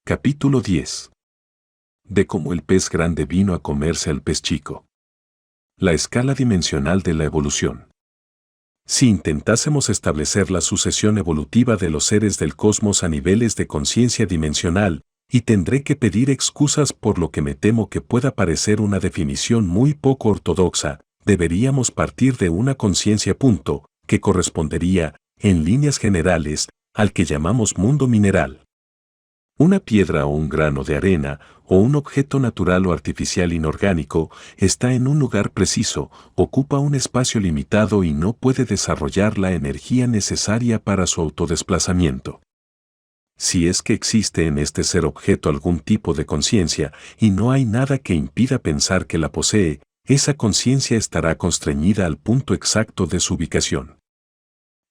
Capítulo 10. De cómo el pez grande vino a comerse al pez chico. La escala dimensional de la evolución. Si intentásemos establecer la sucesión evolutiva de los seres del cosmos a niveles de conciencia dimensional, y tendré que pedir excusas por lo que me temo que pueda parecer una definición muy poco ortodoxa, deberíamos partir de una conciencia punto, que correspondería, en líneas generales, al que llamamos mundo mineral. Una piedra o un grano de arena, o un objeto natural o artificial inorgánico, está en un lugar preciso, ocupa un espacio limitado y no puede desarrollar la energía necesaria para su autodesplazamiento. Si es que existe en este ser objeto algún tipo de conciencia, y no hay nada que impida pensar que la posee, esa conciencia estará constreñida al punto exacto de su ubicación.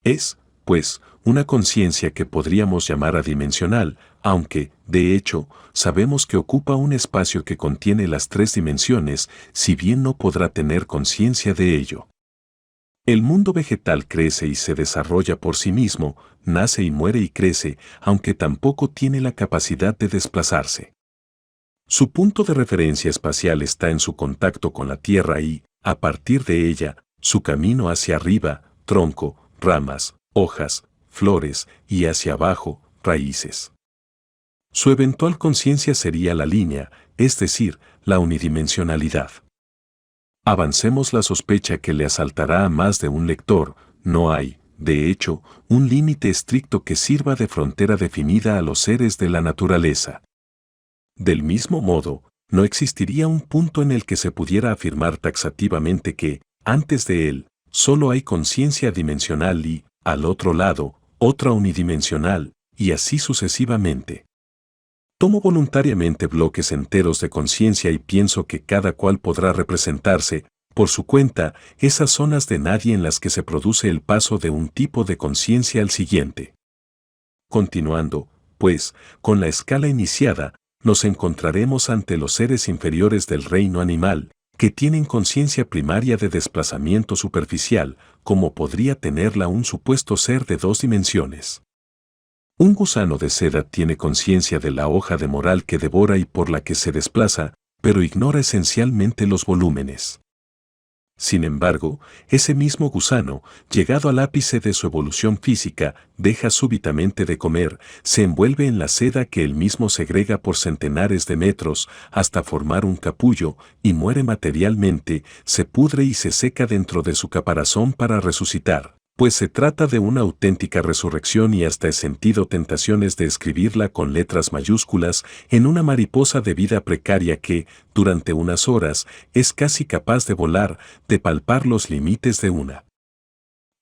Es, pues, una conciencia que podríamos llamar adimensional, aunque, de hecho, sabemos que ocupa un espacio que contiene las tres dimensiones, si bien no podrá tener conciencia de ello. El mundo vegetal crece y se desarrolla por sí mismo, nace y muere y crece, aunque tampoco tiene la capacidad de desplazarse. Su punto de referencia espacial está en su contacto con la Tierra y, a partir de ella, su camino hacia arriba, tronco, ramas, hojas, flores, y hacia abajo, raíces. Su eventual conciencia sería la línea, es decir, la unidimensionalidad. Avancemos la sospecha que le asaltará a más de un lector, no hay, de hecho, un límite estricto que sirva de frontera definida a los seres de la naturaleza. Del mismo modo, no existiría un punto en el que se pudiera afirmar taxativamente que, antes de él, solo hay conciencia dimensional y, al otro lado, otra unidimensional, y así sucesivamente. Tomo voluntariamente bloques enteros de conciencia y pienso que cada cual podrá representarse, por su cuenta, esas zonas de nadie en las que se produce el paso de un tipo de conciencia al siguiente. Continuando, pues, con la escala iniciada, nos encontraremos ante los seres inferiores del reino animal, que tienen conciencia primaria de desplazamiento superficial, como podría tenerla un supuesto ser de dos dimensiones. Un gusano de seda tiene conciencia de la hoja de moral que devora y por la que se desplaza, pero ignora esencialmente los volúmenes. Sin embargo, ese mismo gusano, llegado al ápice de su evolución física, deja súbitamente de comer, se envuelve en la seda que él mismo segrega por centenares de metros hasta formar un capullo y muere materialmente, se pudre y se seca dentro de su caparazón para resucitar. Pues se trata de una auténtica resurrección y hasta he sentido tentaciones de escribirla con letras mayúsculas en una mariposa de vida precaria que, durante unas horas, es casi capaz de volar, de palpar los límites de una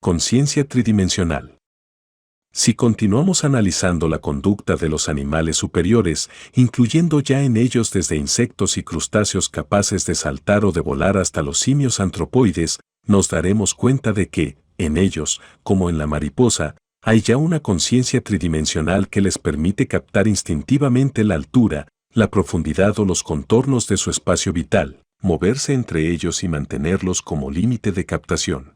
conciencia tridimensional. Si continuamos analizando la conducta de los animales superiores, incluyendo ya en ellos desde insectos y crustáceos capaces de saltar o de volar hasta los simios antropoides, nos daremos cuenta de que, en ellos, como en la mariposa, hay ya una conciencia tridimensional que les permite captar instintivamente la altura, la profundidad o los contornos de su espacio vital, moverse entre ellos y mantenerlos como límite de captación.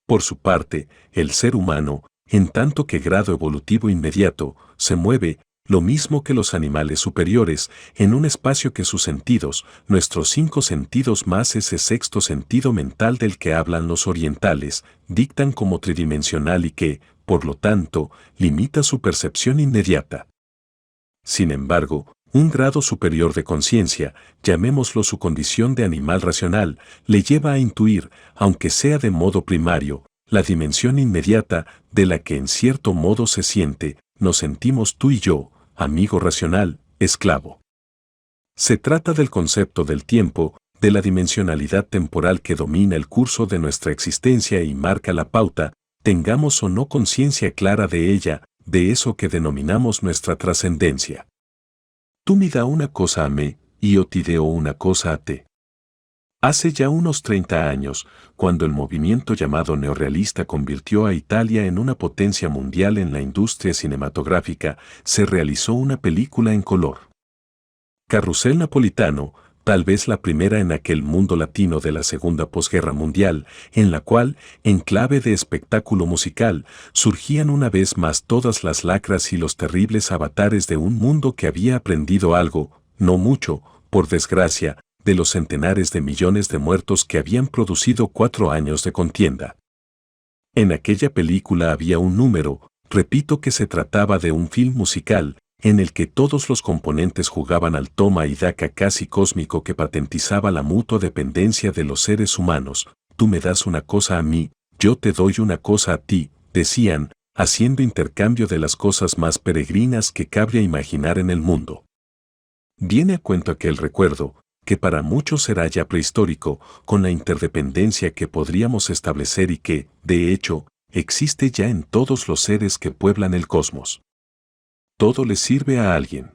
Por su parte, el ser humano, en tanto que grado evolutivo inmediato, se mueve, lo mismo que los animales superiores, en un espacio que sus sentidos, nuestros 5 sentidos más ese sexto sentido mental del que hablan los orientales, dictan como tridimensional y que, por lo tanto, limita su percepción inmediata. Sin embargo, un grado superior de conciencia, llamémoslo su condición de animal racional, le lleva a intuir, aunque sea de modo primario, la dimensión inmediata de la que en cierto modo se siente, nos sentimos tú y yo, amigo racional, esclavo. Se trata del concepto del tiempo, de la dimensionalidad temporal que domina el curso de nuestra existencia y marca la pauta, tengamos o no conciencia clara de ella, de eso que denominamos nuestra trascendencia. Tú me da una cosa a mí, y yo te deo una cosa a te. Hace ya unos 30 años, cuando el movimiento llamado neorrealista convirtió a Italia en una potencia mundial en la industria cinematográfica, se realizó una película en color. Carrusel Napolitano, tal vez la primera en aquel mundo latino de la segunda posguerra mundial, en la cual, en clave de espectáculo musical, surgían una vez más todas las lacras y los terribles avatares de un mundo que había aprendido algo, no mucho, por desgracia, de los centenares de millones de muertos que habían producido 4 años de contienda. En aquella película había un número, repito que se trataba de un film musical, en el que todos los componentes jugaban al toma y daca casi cósmico que patentizaba la mutua dependencia de los seres humanos. Tú me das una cosa a mí, yo te doy una cosa a ti, decían, haciendo intercambio de las cosas más peregrinas que cabría imaginar en el mundo. Viene a cuento aquel recuerdo, que para muchos será ya prehistórico, con la interdependencia que podríamos establecer y que, de hecho, existe ya en todos los seres que pueblan el cosmos. Todo le sirve a alguien.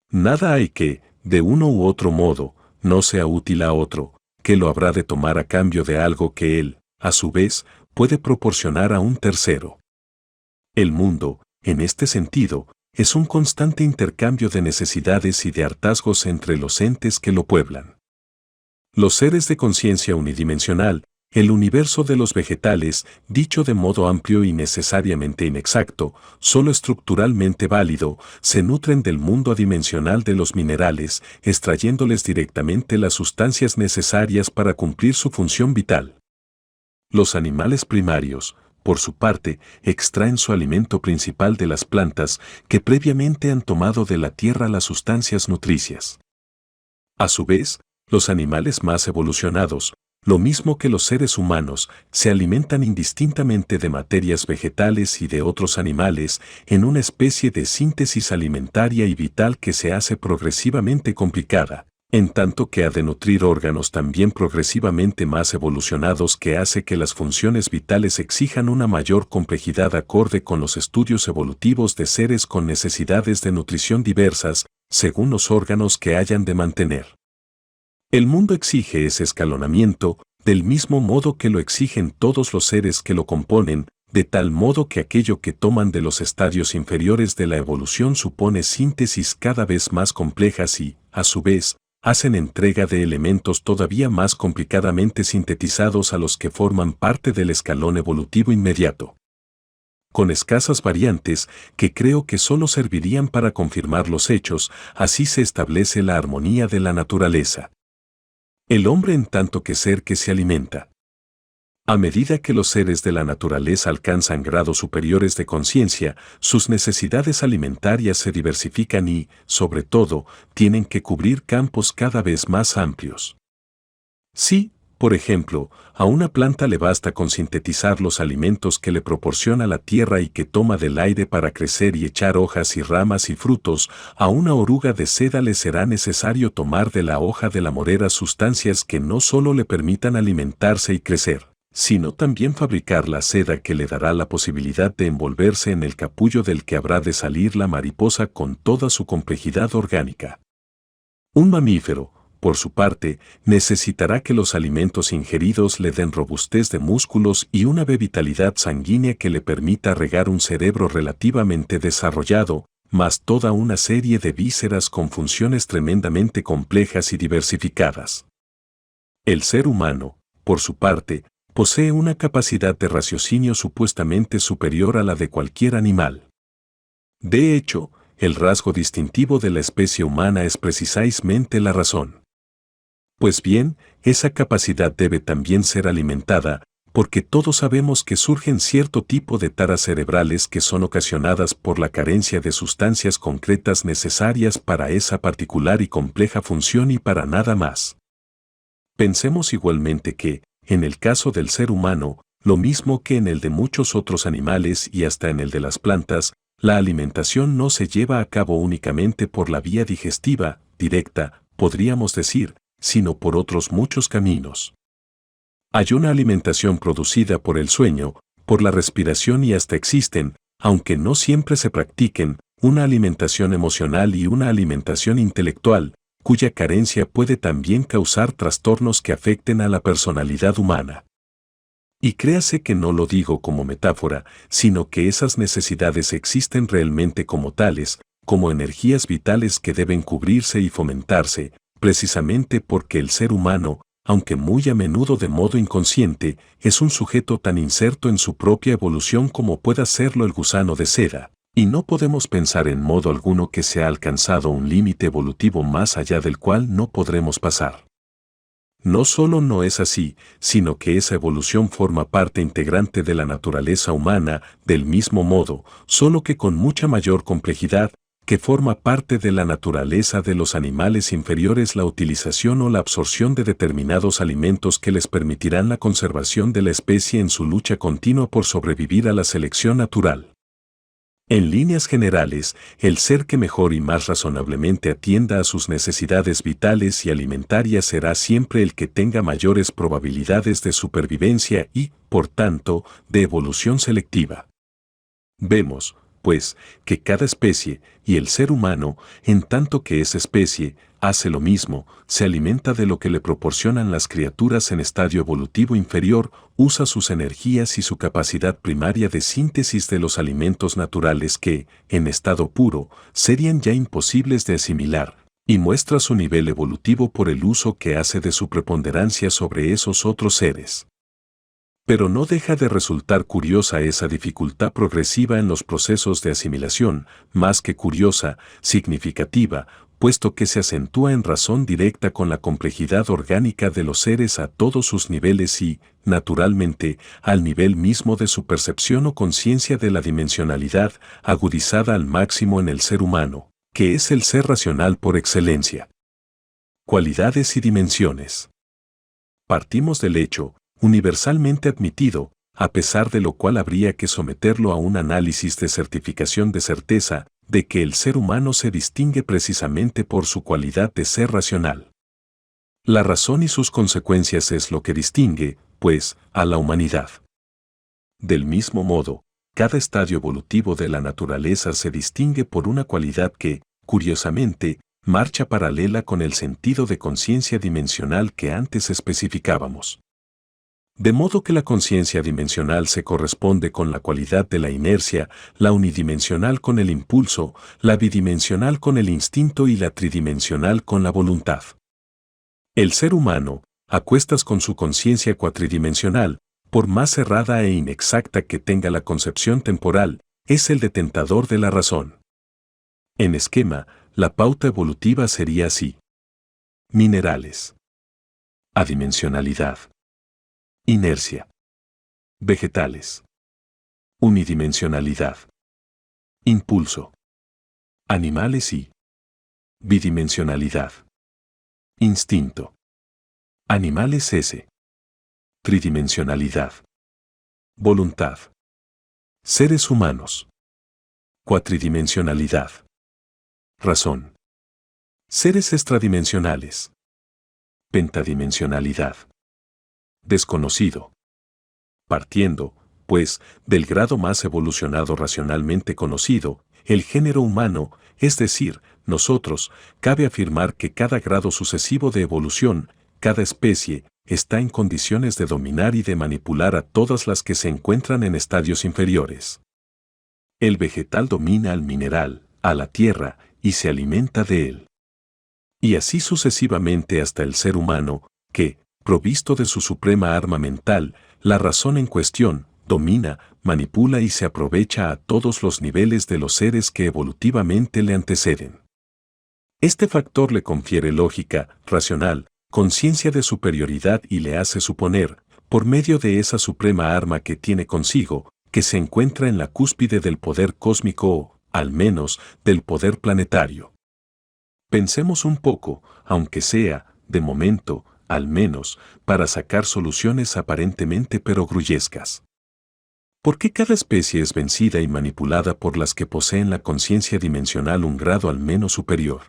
Nada hay que, de uno u otro modo, no sea útil a otro, que lo habrá de tomar a cambio de algo que él, a su vez, puede proporcionar a un tercero. El mundo, en este sentido, es un constante intercambio de necesidades y de hartazgos entre los entes que lo pueblan. Los seres de conciencia unidimensional, el universo de los vegetales, dicho de modo amplio y necesariamente inexacto, solo estructuralmente válido, se nutren del mundo adimensional de los minerales, extrayéndoles directamente las sustancias necesarias para cumplir su función vital. Los animales primarios, por su parte, extraen su alimento principal de las plantas que previamente han tomado de la tierra las sustancias nutricias. A su vez, los animales más evolucionados, lo mismo que los seres humanos, se alimentan indistintamente de materias vegetales y de otros animales en una especie de síntesis alimentaria y vital que se hace progresivamente complicada, en tanto que ha de nutrir órganos también progresivamente más evolucionados que hace que las funciones vitales exijan una mayor complejidad acorde con los estudios evolutivos de seres con necesidades de nutrición diversas, según los órganos que hayan de mantener. El mundo exige ese escalonamiento, del mismo modo que lo exigen todos los seres que lo componen, de tal modo que aquello que toman de los estadios inferiores de la evolución supone síntesis cada vez más complejas y, a su vez, hacen entrega de elementos todavía más complicadamente sintetizados a los que forman parte del escalón evolutivo inmediato. Con escasas variantes, que creo que solo servirían para confirmar los hechos, así se establece la armonía de la naturaleza. El hombre en tanto que ser que se alimenta. A medida que los seres de la naturaleza alcanzan grados superiores de conciencia, sus necesidades alimentarias se diversifican y, sobre todo, tienen que cubrir campos cada vez más amplios. Si, por ejemplo, a una planta le basta con sintetizar los alimentos que le proporciona la tierra y que toma del aire para crecer y echar hojas y ramas y frutos, a una oruga de seda le será necesario tomar de la hoja de la morera sustancias que no solo le permitan alimentarse y crecer, sino también fabricar la seda que le dará la posibilidad de envolverse en el capullo del que habrá de salir la mariposa con toda su complejidad orgánica. Un mamífero, por su parte, necesitará que los alimentos ingeridos le den robustez de músculos y una vitalidad sanguínea que le permita regar un cerebro relativamente desarrollado, más toda una serie de vísceras con funciones tremendamente complejas y diversificadas. El ser humano, por su parte, posee una capacidad de raciocinio supuestamente superior a la de cualquier animal. De hecho, el rasgo distintivo de la especie humana es precisamente la razón. Pues bien, esa capacidad debe también ser alimentada, porque todos sabemos que surgen cierto tipo de taras cerebrales que son ocasionadas por la carencia de sustancias concretas necesarias para esa particular y compleja función y para nada más. Pensemos igualmente que, en el caso del ser humano, lo mismo que en el de muchos otros animales y hasta en el de las plantas, la alimentación no se lleva a cabo únicamente por la vía digestiva, directa, podríamos decir, sino por otros muchos caminos. Hay una alimentación producida por el sueño, por la respiración y hasta existen, aunque no siempre se practiquen, una alimentación emocional y una alimentación intelectual, cuya carencia puede también causar trastornos que afecten a la personalidad humana. Y créase que no lo digo como metáfora, sino que esas necesidades existen realmente como tales, como energías vitales que deben cubrirse y fomentarse, precisamente porque el ser humano, aunque muy a menudo de modo inconsciente, es un sujeto tan inserto en su propia evolución como pueda serlo el gusano de seda, y no podemos pensar en modo alguno que se ha alcanzado un límite evolutivo más allá del cual no podremos pasar. No solo no es así, sino que esa evolución forma parte integrante de la naturaleza humana, del mismo modo, solo que con mucha mayor complejidad, que forma parte de la naturaleza de los animales inferiores la utilización o la absorción de determinados alimentos que les permitirán la conservación de la especie en su lucha continua por sobrevivir a la selección natural. En líneas generales, el ser que mejor y más razonablemente atienda a sus necesidades vitales y alimentarias será siempre el que tenga mayores probabilidades de supervivencia y, por tanto, de evolución selectiva. Vemos, pues, que cada especie, y el ser humano, en tanto que es especie, hace lo mismo, se alimenta de lo que le proporcionan las criaturas en estadio evolutivo inferior, usa sus energías y su capacidad primaria de síntesis de los alimentos naturales que, en estado puro, serían ya imposibles de asimilar, y muestra su nivel evolutivo por el uso que hace de su preponderancia sobre esos otros seres. Pero no deja de resultar curiosa esa dificultad progresiva en los procesos de asimilación, más que curiosa, significativa, puesto que se acentúa en razón directa con la complejidad orgánica de los seres a todos sus niveles y, naturalmente, al nivel mismo de su percepción o conciencia de la dimensionalidad, agudizada al máximo en el ser humano, que es el ser racional por excelencia. Cualidades y dimensiones. Partimos del hecho, universalmente admitido, a pesar de lo cual habría que someterlo a un análisis de certificación de certeza, de que el ser humano se distingue precisamente por su cualidad de ser racional. La razón y sus consecuencias es lo que distingue, pues, a la humanidad. Del mismo modo, cada estadio evolutivo de la naturaleza se distingue por una cualidad que, curiosamente, marcha paralela con el sentido de conciencia dimensional que antes especificábamos. De modo que la conciencia dimensional se corresponde con la cualidad de la inercia, la unidimensional con el impulso, la bidimensional con el instinto y la tridimensional con la voluntad. El ser humano, a cuestas con su conciencia cuatridimensional, por más errada e inexacta que tenga la concepción temporal, es el detentador de la razón. En esquema, la pauta evolutiva sería así. Minerales. Adimensionalidad. Inercia. Vegetales. Unidimensionalidad. Impulso. Animales y bidimensionalidad. Instinto. Animales S. Tridimensionalidad. Voluntad. Seres humanos. Cuatridimensionalidad. Razón. Seres extradimensionales. Pentadimensionalidad. Desconocido. Partiendo, pues, del grado más evolucionado racionalmente conocido, el género humano, es decir, nosotros, cabe afirmar que cada grado sucesivo de evolución, cada especie, está en condiciones de dominar y de manipular a todas las que se encuentran en estadios inferiores. El vegetal domina al mineral, a la tierra, y se alimenta de él. Y así sucesivamente hasta el ser humano, que, provisto de su suprema arma mental, la razón en cuestión, domina, manipula y se aprovecha a todos los niveles de los seres que evolutivamente le anteceden. Este factor le confiere lógica, racional, conciencia de superioridad y le hace suponer, por medio de esa suprema arma que tiene consigo, que se encuentra en la cúspide del poder cósmico o, al menos, del poder planetario. Pensemos un poco, aunque sea, de momento, al menos, para sacar soluciones aparentemente perogrullescas. ¿Por qué cada especie es vencida y manipulada por las que poseen la conciencia dimensional un grado al menos superior?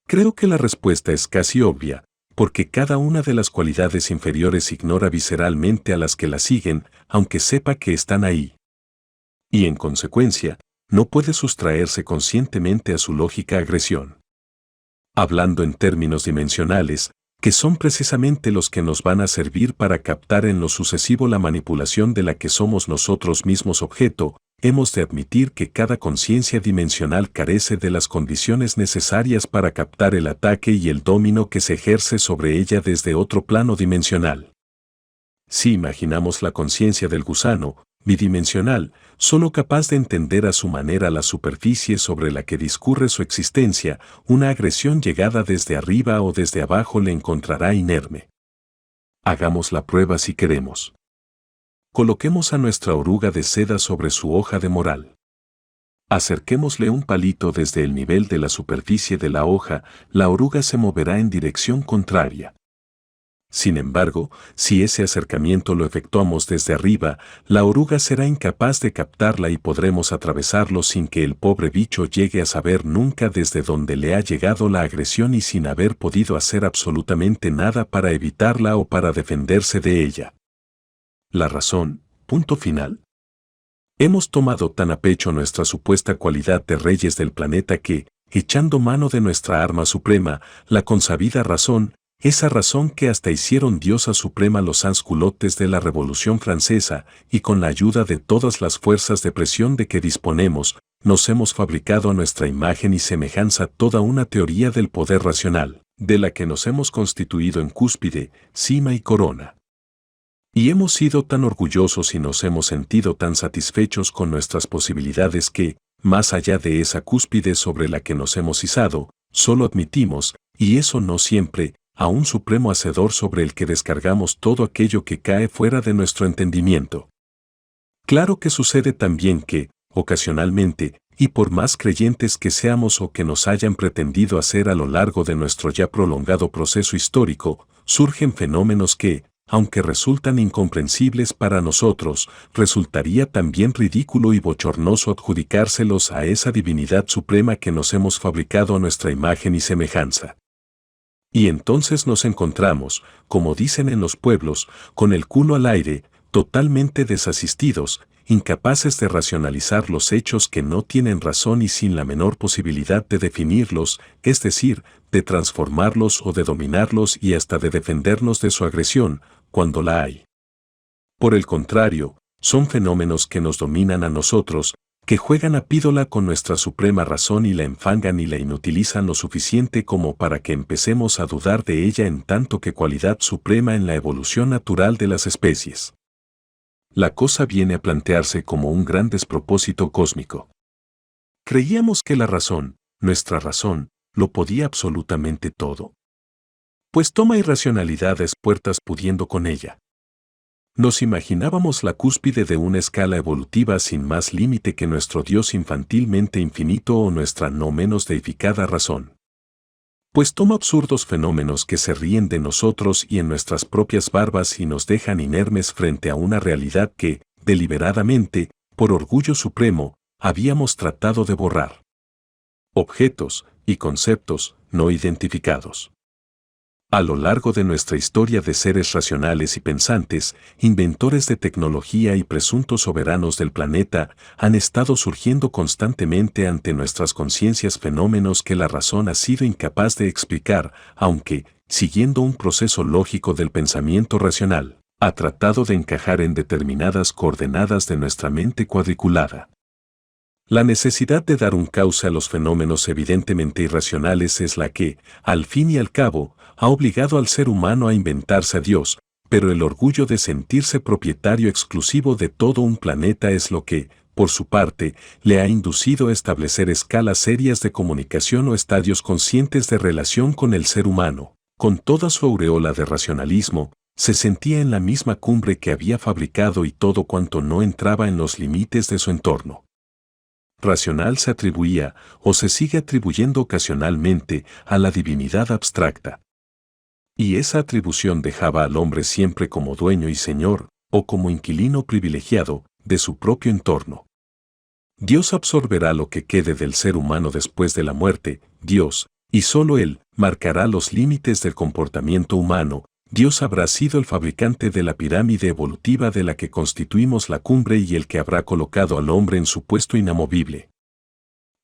Creo que la respuesta es casi obvia, porque cada una de las cualidades inferiores ignora visceralmente a las que la siguen, aunque sepa que están ahí. Y en consecuencia, no puede sustraerse conscientemente a su lógica agresión. Hablando en términos dimensionales, que son precisamente los que nos van a servir para captar en lo sucesivo la manipulación de la que somos nosotros mismos objeto, hemos de admitir que cada conciencia dimensional carece de las condiciones necesarias para captar el ataque y el dominio que se ejerce sobre ella desde otro plano dimensional. Si imaginamos la conciencia del gusano, bidimensional, solo capaz de entender a su manera la superficie sobre la que discurre su existencia, una agresión llegada desde arriba o desde abajo le encontrará inerme. Hagamos la prueba si queremos. Coloquemos a nuestra oruga de seda sobre su hoja de moral. Acerquémosle un palito desde el nivel de la superficie de la hoja, la oruga se moverá en dirección contraria. Sin embargo, si ese acercamiento lo efectuamos desde arriba, la oruga será incapaz de captarla y podremos atravesarlo sin que el pobre bicho llegue a saber nunca desde dónde le ha llegado la agresión y sin haber podido hacer absolutamente nada para evitarla o para defenderse de ella. La razón, punto final. Hemos tomado tan a pecho nuestra supuesta cualidad de reyes del planeta que, echando mano de nuestra arma suprema, la consabida razón, esa razón que hasta hicieron diosa suprema los sansculottes de la Revolución Francesa, y con la ayuda de todas las fuerzas de presión de que disponemos, nos hemos fabricado a nuestra imagen y semejanza toda una teoría del poder racional, de la que nos hemos constituido en cúspide, cima y corona. Y hemos sido tan orgullosos y nos hemos sentido tan satisfechos con nuestras posibilidades que, más allá de esa cúspide sobre la que nos hemos izado, solo admitimos, y eso no siempre, a un supremo hacedor sobre el que descargamos todo aquello que cae fuera de nuestro entendimiento. Claro que sucede también que, ocasionalmente, y por más creyentes que seamos o que nos hayan pretendido hacer a lo largo de nuestro ya prolongado proceso histórico, surgen fenómenos que, aunque resultan incomprensibles para nosotros, resultaría también ridículo y bochornoso adjudicárselos a esa divinidad suprema que nos hemos fabricado a nuestra imagen y semejanza. Y entonces nos encontramos, como dicen en los pueblos, con el culo al aire, totalmente desasistidos, incapaces de racionalizar los hechos que no tienen razón y sin la menor posibilidad de definirlos, es decir, de transformarlos o de dominarlos y hasta de defendernos de su agresión, cuando la hay. Por el contrario, son fenómenos que nos dominan a nosotros, que juegan a pídola con nuestra suprema razón y la enfangan y la inutilizan lo suficiente como para que empecemos a dudar de ella en tanto que cualidad suprema en la evolución natural de las especies. La cosa viene a plantearse como un gran despropósito cósmico. Creíamos que la razón, nuestra razón, lo podía absolutamente todo. Pues toma irracionalidades puertas pudiendo con ella. Nos imaginábamos la cúspide de una escala evolutiva sin más límite que nuestro Dios infantilmente infinito o nuestra no menos deificada razón. Pues toma absurdos fenómenos que se ríen de nosotros y en nuestras propias barbas y nos dejan inermes frente a una realidad que, deliberadamente, por orgullo supremo, habíamos tratado de borrar. Objetos y conceptos no identificados. A lo largo de nuestra historia de seres racionales y pensantes, inventores de tecnología y presuntos soberanos del planeta, han estado surgiendo constantemente ante nuestras conciencias fenómenos que la razón ha sido incapaz de explicar, aunque, siguiendo un proceso lógico del pensamiento racional, ha tratado de encajar en determinadas coordenadas de nuestra mente cuadriculada. La necesidad de dar un cauce a los fenómenos evidentemente irracionales es la que, al fin y al cabo, ha obligado al ser humano a inventarse a Dios, pero el orgullo de sentirse propietario exclusivo de todo un planeta es lo que, por su parte, le ha inducido a establecer escalas serias de comunicación o estadios conscientes de relación con el ser humano. Con toda su aureola de racionalismo, se sentía en la misma cumbre que había fabricado y todo cuanto no entraba en los límites de su entorno racional se atribuía, o se sigue atribuyendo ocasionalmente, a la divinidad abstracta. Y esa atribución dejaba al hombre siempre como dueño y señor, o como inquilino privilegiado, de su propio entorno. Dios absorberá lo que quede del ser humano después de la muerte, Dios, y solo Él, marcará los límites del comportamiento humano. Dios habrá sido el fabricante de la pirámide evolutiva de la que constituimos la cumbre y el que habrá colocado al hombre en su puesto inamovible.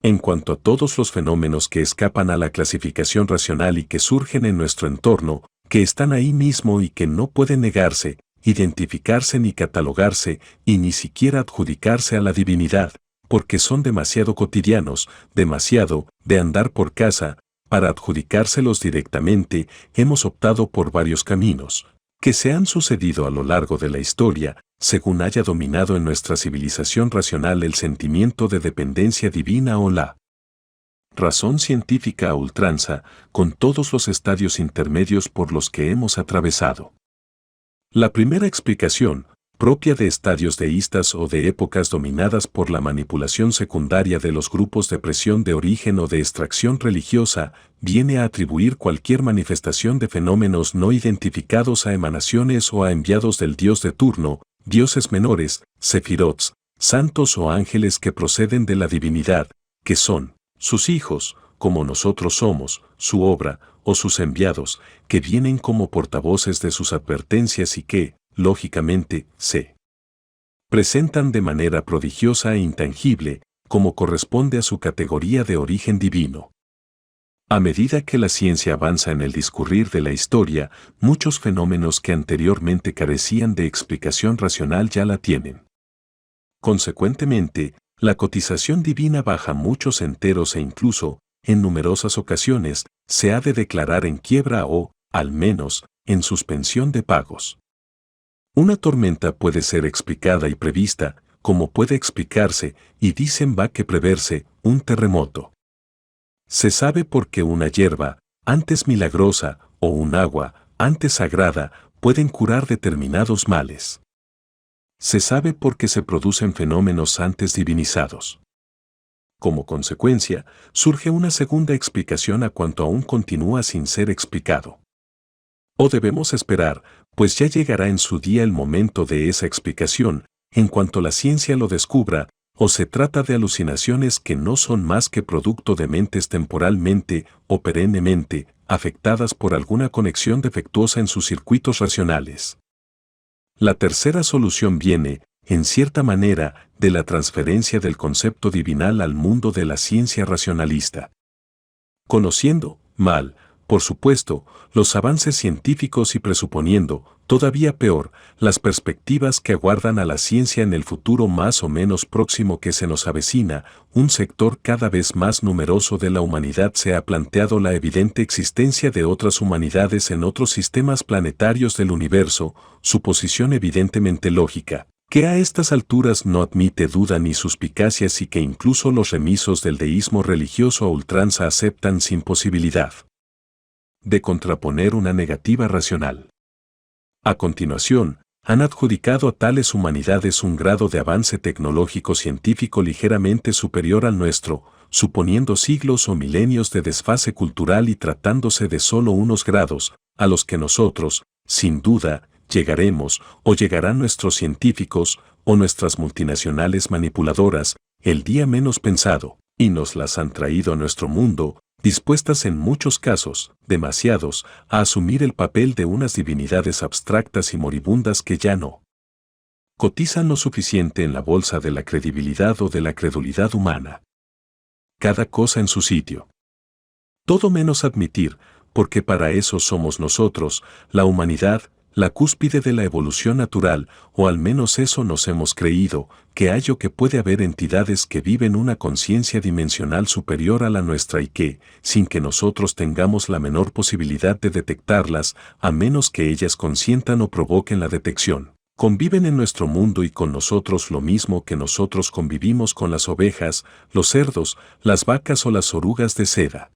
En cuanto a todos los fenómenos que escapan a la clasificación racional y que surgen en nuestro entorno, que están ahí mismo y que no pueden negarse, identificarse ni catalogarse, y ni siquiera adjudicarse a la divinidad, porque son demasiado cotidianos, demasiado de andar por casa, para adjudicárselos directamente. Hemos optado por varios caminos, que se han sucedido a lo largo de la historia, según haya dominado en nuestra civilización racional el sentimiento de dependencia divina o la razón científica a ultranza, con todos los estadios intermedios por los que hemos atravesado. La primera explicación, propia de estadios deístas o de épocas dominadas por la manipulación secundaria de los grupos de presión de origen o de extracción religiosa, viene a atribuir cualquier manifestación de fenómenos no identificados a emanaciones o a enviados del dios de turno, dioses menores, sefirots, santos o ángeles que proceden de la divinidad, que son sus hijos, como nosotros somos, su obra, o sus enviados, que vienen como portavoces de sus advertencias y que, lógicamente, se presentan de manera prodigiosa e intangible, como corresponde a su categoría de origen divino. A medida que la ciencia avanza en el discurrir de la historia, muchos fenómenos que anteriormente carecían de explicación racional ya la tienen. Consecuentemente, la cotización divina baja muchos enteros e incluso, en numerosas ocasiones, se ha de declarar en quiebra o, al menos, en suspensión de pagos. Una tormenta puede ser explicada y prevista, como puede explicarse, y dicen va que preverse, un terremoto. Se sabe por qué una hierba, antes milagrosa, o un agua, antes sagrada, pueden curar determinados males. Se sabe por qué se producen fenómenos antes divinizados. Como consecuencia, surge una segunda explicación a cuanto aún continúa sin ser explicado. O debemos esperar, pues ya llegará en su día el momento de esa explicación, en cuanto la ciencia lo descubra, o se trata de alucinaciones que no son más que producto de mentes temporalmente o perennemente afectadas por alguna conexión defectuosa en sus circuitos racionales. La tercera solución viene, en cierta manera, de la transferencia del concepto divinal al mundo de la ciencia racionalista. Conociendo, mal, por supuesto, los avances científicos y presuponiendo, todavía peor, las perspectivas que aguardan a la ciencia en el futuro más o menos próximo que se nos avecina, un sector cada vez más numeroso de la humanidad se ha planteado la evidente existencia de otras humanidades en otros sistemas planetarios del universo, suposición evidentemente lógica, que a estas alturas no admite duda ni suspicacias y que incluso los remisos del deísmo religioso a ultranza aceptan sin posibilidad de contraponer una negativa racional. A continuación, han adjudicado a tales humanidades un grado de avance tecnológico-científico ligeramente superior al nuestro, suponiendo siglos o milenios de desfase cultural y tratándose de solo unos grados, a los que nosotros, sin duda, llegaremos o llegarán nuestros científicos o nuestras multinacionales manipuladoras, el día menos pensado, y nos las han traído a nuestro mundo, dispuestas en muchos casos, demasiados, a asumir el papel de unas divinidades abstractas y moribundas que ya no cotizan lo suficiente en la bolsa de la credibilidad o de la credulidad humana. Cada cosa en su sitio. Todo menos admitir, porque para eso somos nosotros, la humanidad, la cúspide de la evolución natural, o al menos eso nos hemos creído, que hay o que puede haber entidades que viven una conciencia dimensional superior a la nuestra y que, sin que nosotros tengamos la menor posibilidad de detectarlas, a menos que ellas consientan o provoquen la detección, conviven en nuestro mundo y con nosotros lo mismo que nosotros convivimos con las ovejas, los cerdos, las vacas o las orugas de seda.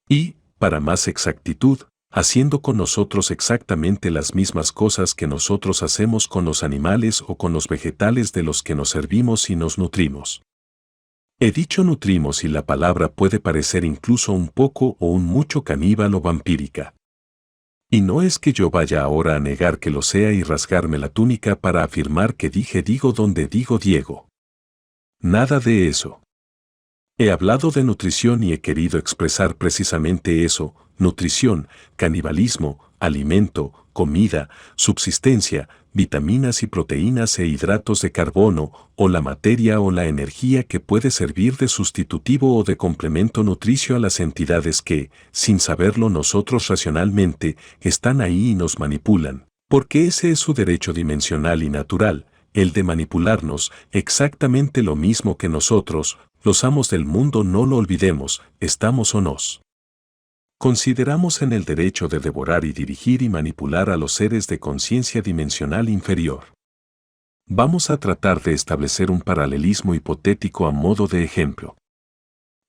Y, para más exactitud, haciendo con nosotros exactamente las mismas cosas que nosotros hacemos con los animales o con los vegetales de los que nos servimos y nos nutrimos. He dicho nutrimos y la palabra puede parecer incluso un poco o un mucho caníbal o vampírica. Y no es que yo vaya ahora a negar que lo sea y rasgarme la túnica para afirmar que dije digo donde digo Diego. Nada de eso. He hablado de nutrición y he querido expresar precisamente eso: nutrición, canibalismo, alimento, comida, subsistencia, vitaminas y proteínas e hidratos de carbono, o la materia o la energía que puede servir de sustitutivo o de complemento nutricio a las entidades que, sin saberlo nosotros racionalmente, están ahí y nos manipulan, porque ese es su derecho dimensional y natural, el de manipularnos, exactamente lo mismo que nosotros, los amos del mundo, no lo olvidemos, estamos o nos consideramos en el derecho de devorar y dirigir y manipular a los seres de conciencia dimensional inferior. Vamos a tratar de establecer un paralelismo hipotético a modo de ejemplo.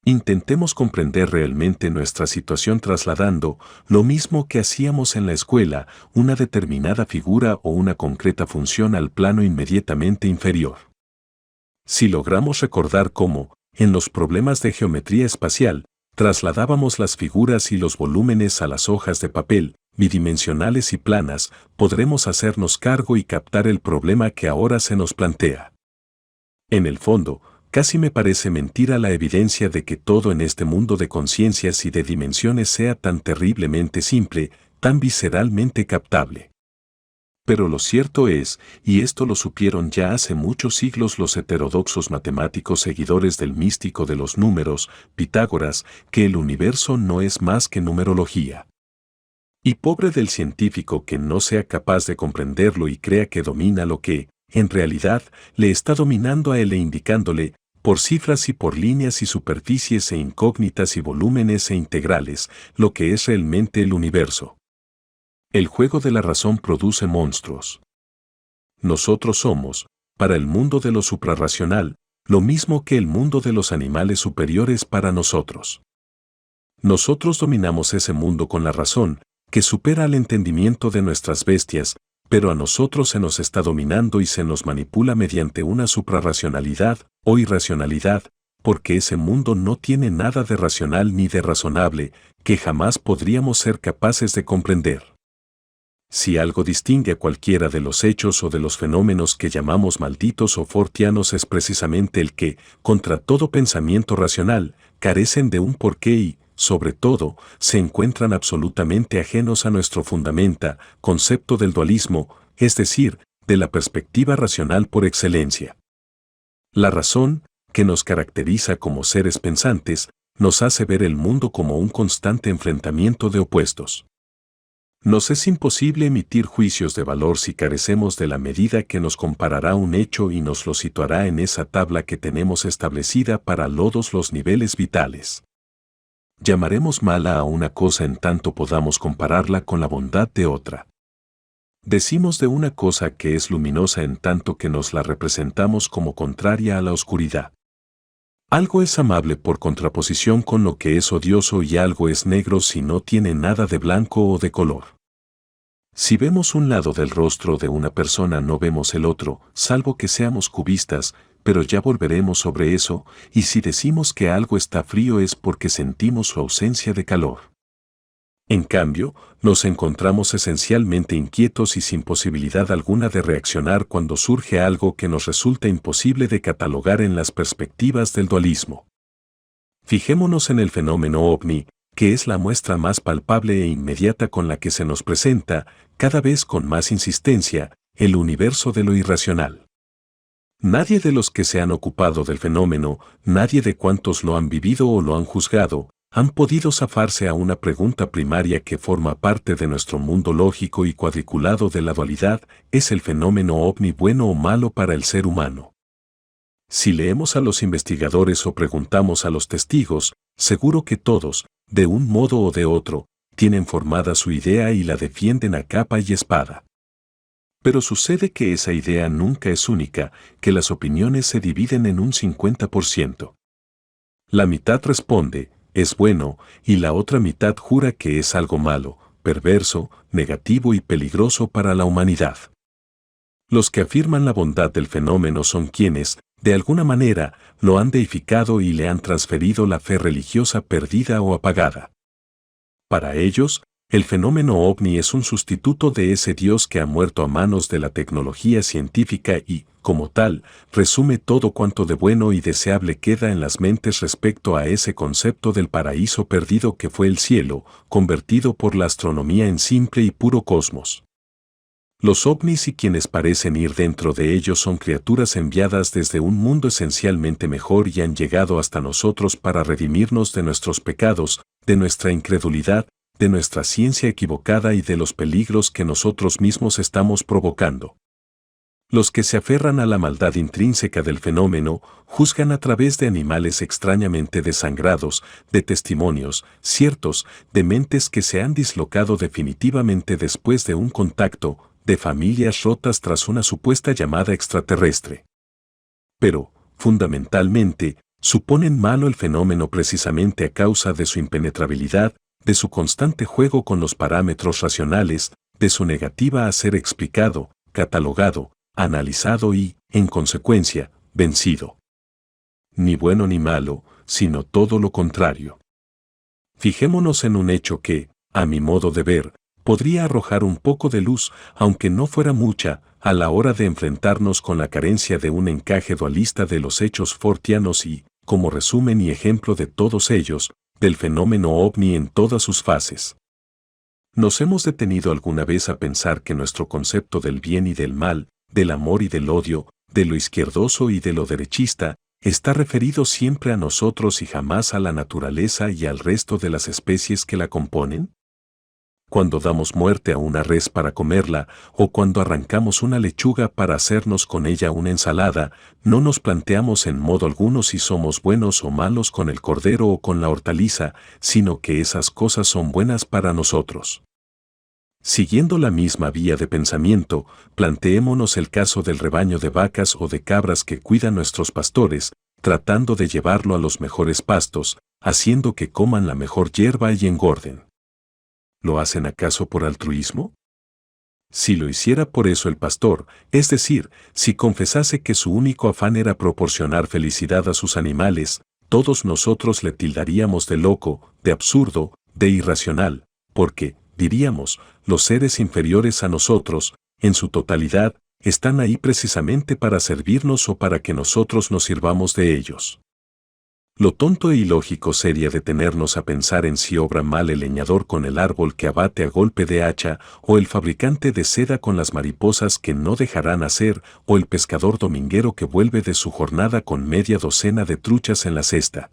Intentemos comprender realmente nuestra situación trasladando, lo mismo que hacíamos en la escuela, una determinada figura o una concreta función al plano inmediatamente inferior. Si logramos recordar cómo, en los problemas de geometría espacial, trasladábamos las figuras y los volúmenes a las hojas de papel, bidimensionales y planas, podremos hacernos cargo y captar el problema que ahora se nos plantea. En el fondo, casi me parece mentira la evidencia de que todo en este mundo de conciencias y de dimensiones sea tan terriblemente simple, tan visceralmente captable. Pero lo cierto es, y esto lo supieron ya hace muchos siglos los heterodoxos matemáticos seguidores del místico de los números, Pitágoras, que el universo no es más que numerología. Y pobre del científico que no sea capaz de comprenderlo y crea que domina lo que, en realidad, le está dominando a él e indicándole, por cifras y por líneas y superficies e incógnitas y volúmenes e integrales, lo que es realmente el universo. El juego de la razón produce monstruos. Nosotros somos, para el mundo de lo suprarracional, lo mismo que el mundo de los animales superiores para nosotros. Nosotros dominamos ese mundo con la razón, que supera al entendimiento de nuestras bestias, pero a nosotros se nos está dominando y se nos manipula mediante una suprarracionalidad o irracionalidad, porque ese mundo no tiene nada de racional ni de razonable, que jamás podríamos ser capaces de comprender. Si algo distingue a cualquiera de los hechos o de los fenómenos que llamamos malditos o fortianos es precisamente el que, contra todo pensamiento racional, carecen de un porqué y, sobre todo, se encuentran absolutamente ajenos a nuestro fundamenta, concepto del dualismo, es decir, de la perspectiva racional por excelencia. La razón, que nos caracteriza como seres pensantes, nos hace ver el mundo como un constante enfrentamiento de opuestos. Nos es imposible emitir juicios de valor si carecemos de la medida que nos comparará un hecho y nos lo situará en esa tabla que tenemos establecida para todos los niveles vitales. Llamaremos mala a una cosa en tanto podamos compararla con la bondad de otra. Decimos de una cosa que es luminosa en tanto que nos la representamos como contraria a la oscuridad. Algo es amable por contraposición con lo que es odioso y algo es negro si no tiene nada de blanco o de color. Si vemos un lado del rostro de una persona no vemos el otro, salvo que seamos cubistas, pero ya volveremos sobre eso, y si decimos que algo está frío es porque sentimos su ausencia de calor. En cambio, nos encontramos esencialmente inquietos y sin posibilidad alguna de reaccionar cuando surge algo que nos resulta imposible de catalogar en las perspectivas del dualismo. Fijémonos en el fenómeno ovni, que es la muestra más palpable e inmediata con la que se nos presenta, cada vez con más insistencia, el universo de lo irracional. Nadie de los que se han ocupado del fenómeno, nadie de cuantos lo han vivido o lo han juzgado, han podido zafarse a una pregunta primaria que forma parte de nuestro mundo lógico y cuadriculado de la dualidad: ¿es el fenómeno ovni bueno o malo para el ser humano? Si leemos a los investigadores o preguntamos a los testigos, seguro que todos, de un modo o de otro, tienen formada su idea y la defienden a capa y espada. Pero sucede que esa idea nunca es única, que las opiniones se dividen en un 50%. La mitad responde, es bueno, y la otra mitad jura que es algo malo, perverso, negativo y peligroso para la humanidad. Los que afirman la bondad del fenómeno son quienes, de alguna manera, lo han deificado y le han transferido la fe religiosa perdida o apagada. Para ellos, el fenómeno ovni es un sustituto de ese Dios que ha muerto a manos de la tecnología científica y, como tal, resume todo cuanto de bueno y deseable queda en las mentes respecto a ese concepto del paraíso perdido que fue el cielo, convertido por la astronomía en simple y puro cosmos. Los ovnis y quienes parecen ir dentro de ellos son criaturas enviadas desde un mundo esencialmente mejor y han llegado hasta nosotros para redimirnos de nuestros pecados, de nuestra incredulidad, de nuestra ciencia equivocada y de los peligros que nosotros mismos estamos provocando. Los que se aferran a la maldad intrínseca del fenómeno juzgan a través de animales extrañamente desangrados, de testimonios ciertos, de mentes que se han dislocado definitivamente después de un contacto, de familias rotas tras una supuesta llamada extraterrestre. Pero, fundamentalmente, suponen malo el fenómeno precisamente a causa de su impenetrabilidad, de su constante juego con los parámetros racionales, de su negativa a ser explicado, catalogado, analizado y, en consecuencia, vencido. Ni bueno ni malo, sino todo lo contrario. Fijémonos en un hecho que, a mi modo de ver, podría arrojar un poco de luz, aunque no fuera mucha, a la hora de enfrentarnos con la carencia de un encaje dualista de los hechos fortianos y, como resumen y ejemplo de todos ellos, del fenómeno ovni en todas sus fases. ¿Nos hemos detenido alguna vez a pensar que nuestro concepto del bien y del mal, del amor y del odio, de lo izquierdoso y de lo derechista, está referido siempre a nosotros y jamás a la naturaleza y al resto de las especies que la componen? Cuando damos muerte a una res para comerla, o cuando arrancamos una lechuga para hacernos con ella una ensalada, no nos planteamos en modo alguno si somos buenos o malos con el cordero o con la hortaliza, sino que esas cosas son buenas para nosotros. Siguiendo la misma vía de pensamiento, planteémonos el caso del rebaño de vacas o de cabras que cuidan nuestros pastores, tratando de llevarlo a los mejores pastos, haciendo que coman la mejor hierba y engorden. ¿Lo hacen acaso por altruismo? Si lo hiciera por eso el pastor, es decir, si confesase que su único afán era proporcionar felicidad a sus animales, todos nosotros le tildaríamos de loco, de absurdo, de irracional, porque, diríamos, los seres inferiores a nosotros, en su totalidad, están ahí precisamente para servirnos o para que nosotros nos sirvamos de ellos. Lo tonto e ilógico sería detenernos a pensar en si obra mal el leñador con el árbol que abate a golpe de hacha, o el fabricante de seda con las mariposas que no dejarán hacer, o el pescador dominguero que vuelve de su jornada con media docena de truchas en la cesta.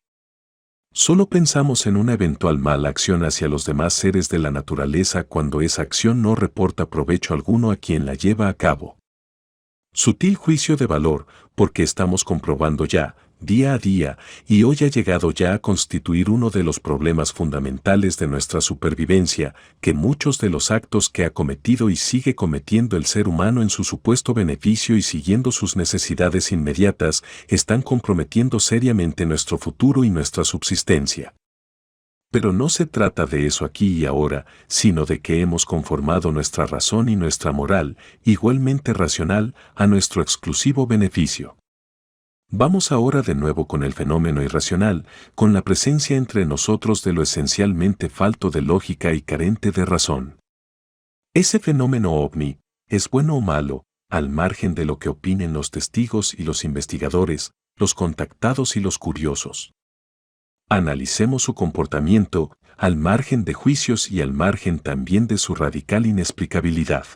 Solo pensamos en una eventual mala acción hacia los demás seres de la naturaleza cuando esa acción no reporta provecho alguno a quien la lleva a cabo. Sutil juicio de valor, porque estamos comprobando ya, día a día, y hoy ha llegado ya a constituir uno de los problemas fundamentales de nuestra supervivencia, que muchos de los actos que ha cometido y sigue cometiendo el ser humano en su supuesto beneficio y siguiendo sus necesidades inmediatas, están comprometiendo seriamente nuestro futuro y nuestra subsistencia. Pero no se trata de eso aquí y ahora, sino de que hemos conformado nuestra razón y nuestra moral, igualmente racional, a nuestro exclusivo beneficio. Vamos ahora de nuevo con el fenómeno irracional, con la presencia entre nosotros de lo esencialmente falto de lógica y carente de razón. Ese fenómeno ovni, ¿es bueno o malo, al margen de lo que opinen los testigos y los investigadores, los contactados y los curiosos? Analicemos su comportamiento, al margen de juicios y al margen también de su radical inexplicabilidad.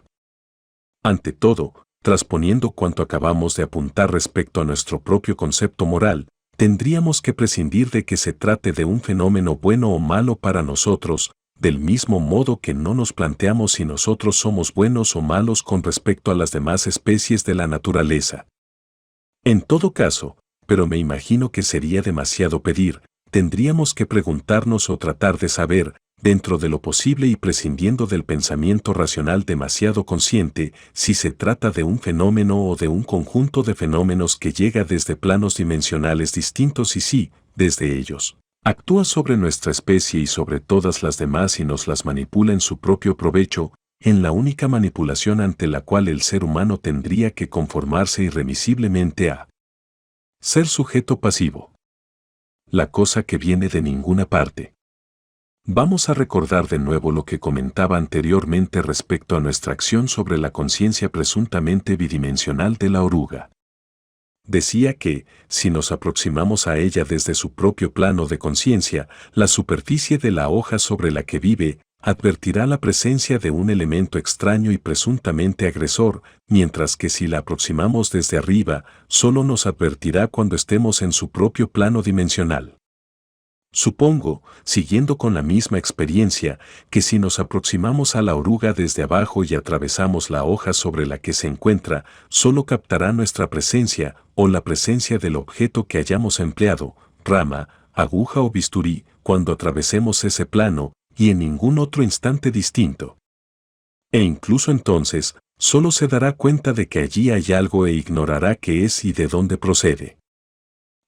Ante todo, trasponiendo cuanto acabamos de apuntar respecto a nuestro propio concepto moral, tendríamos que prescindir de que se trate de un fenómeno bueno o malo para nosotros, del mismo modo que no nos planteamos si nosotros somos buenos o malos con respecto a las demás especies de la naturaleza. En todo caso, pero me imagino que sería demasiado pedir, tendríamos que preguntarnos o tratar de saber, dentro de lo posible y prescindiendo del pensamiento racional demasiado consciente, si se trata de un fenómeno o de un conjunto de fenómenos que llega desde planos dimensionales distintos y si, desde ellos, actúa sobre nuestra especie y sobre todas las demás y nos las manipula en su propio provecho, en la única manipulación ante la cual el ser humano tendría que conformarse irremisiblemente a ser sujeto pasivo. La cosa que viene de ninguna parte. Vamos a recordar de nuevo lo que comentaba anteriormente respecto a nuestra acción sobre la conciencia presuntamente bidimensional de la oruga. Decía que, si nos aproximamos a ella desde su propio plano de conciencia, la superficie de la hoja sobre la que vive, advertirá la presencia de un elemento extraño y presuntamente agresor, mientras que si la aproximamos desde arriba, solo nos advertirá cuando estemos en su propio plano dimensional. Supongo, siguiendo con la misma experiencia, que si nos aproximamos a la oruga desde abajo y atravesamos la hoja sobre la que se encuentra, solo captará nuestra presencia o la presencia del objeto que hayamos empleado, rama, aguja o bisturí, cuando atravesemos ese plano, y en ningún otro instante distinto. E incluso entonces, solo se dará cuenta de que allí hay algo e ignorará qué es y de dónde procede.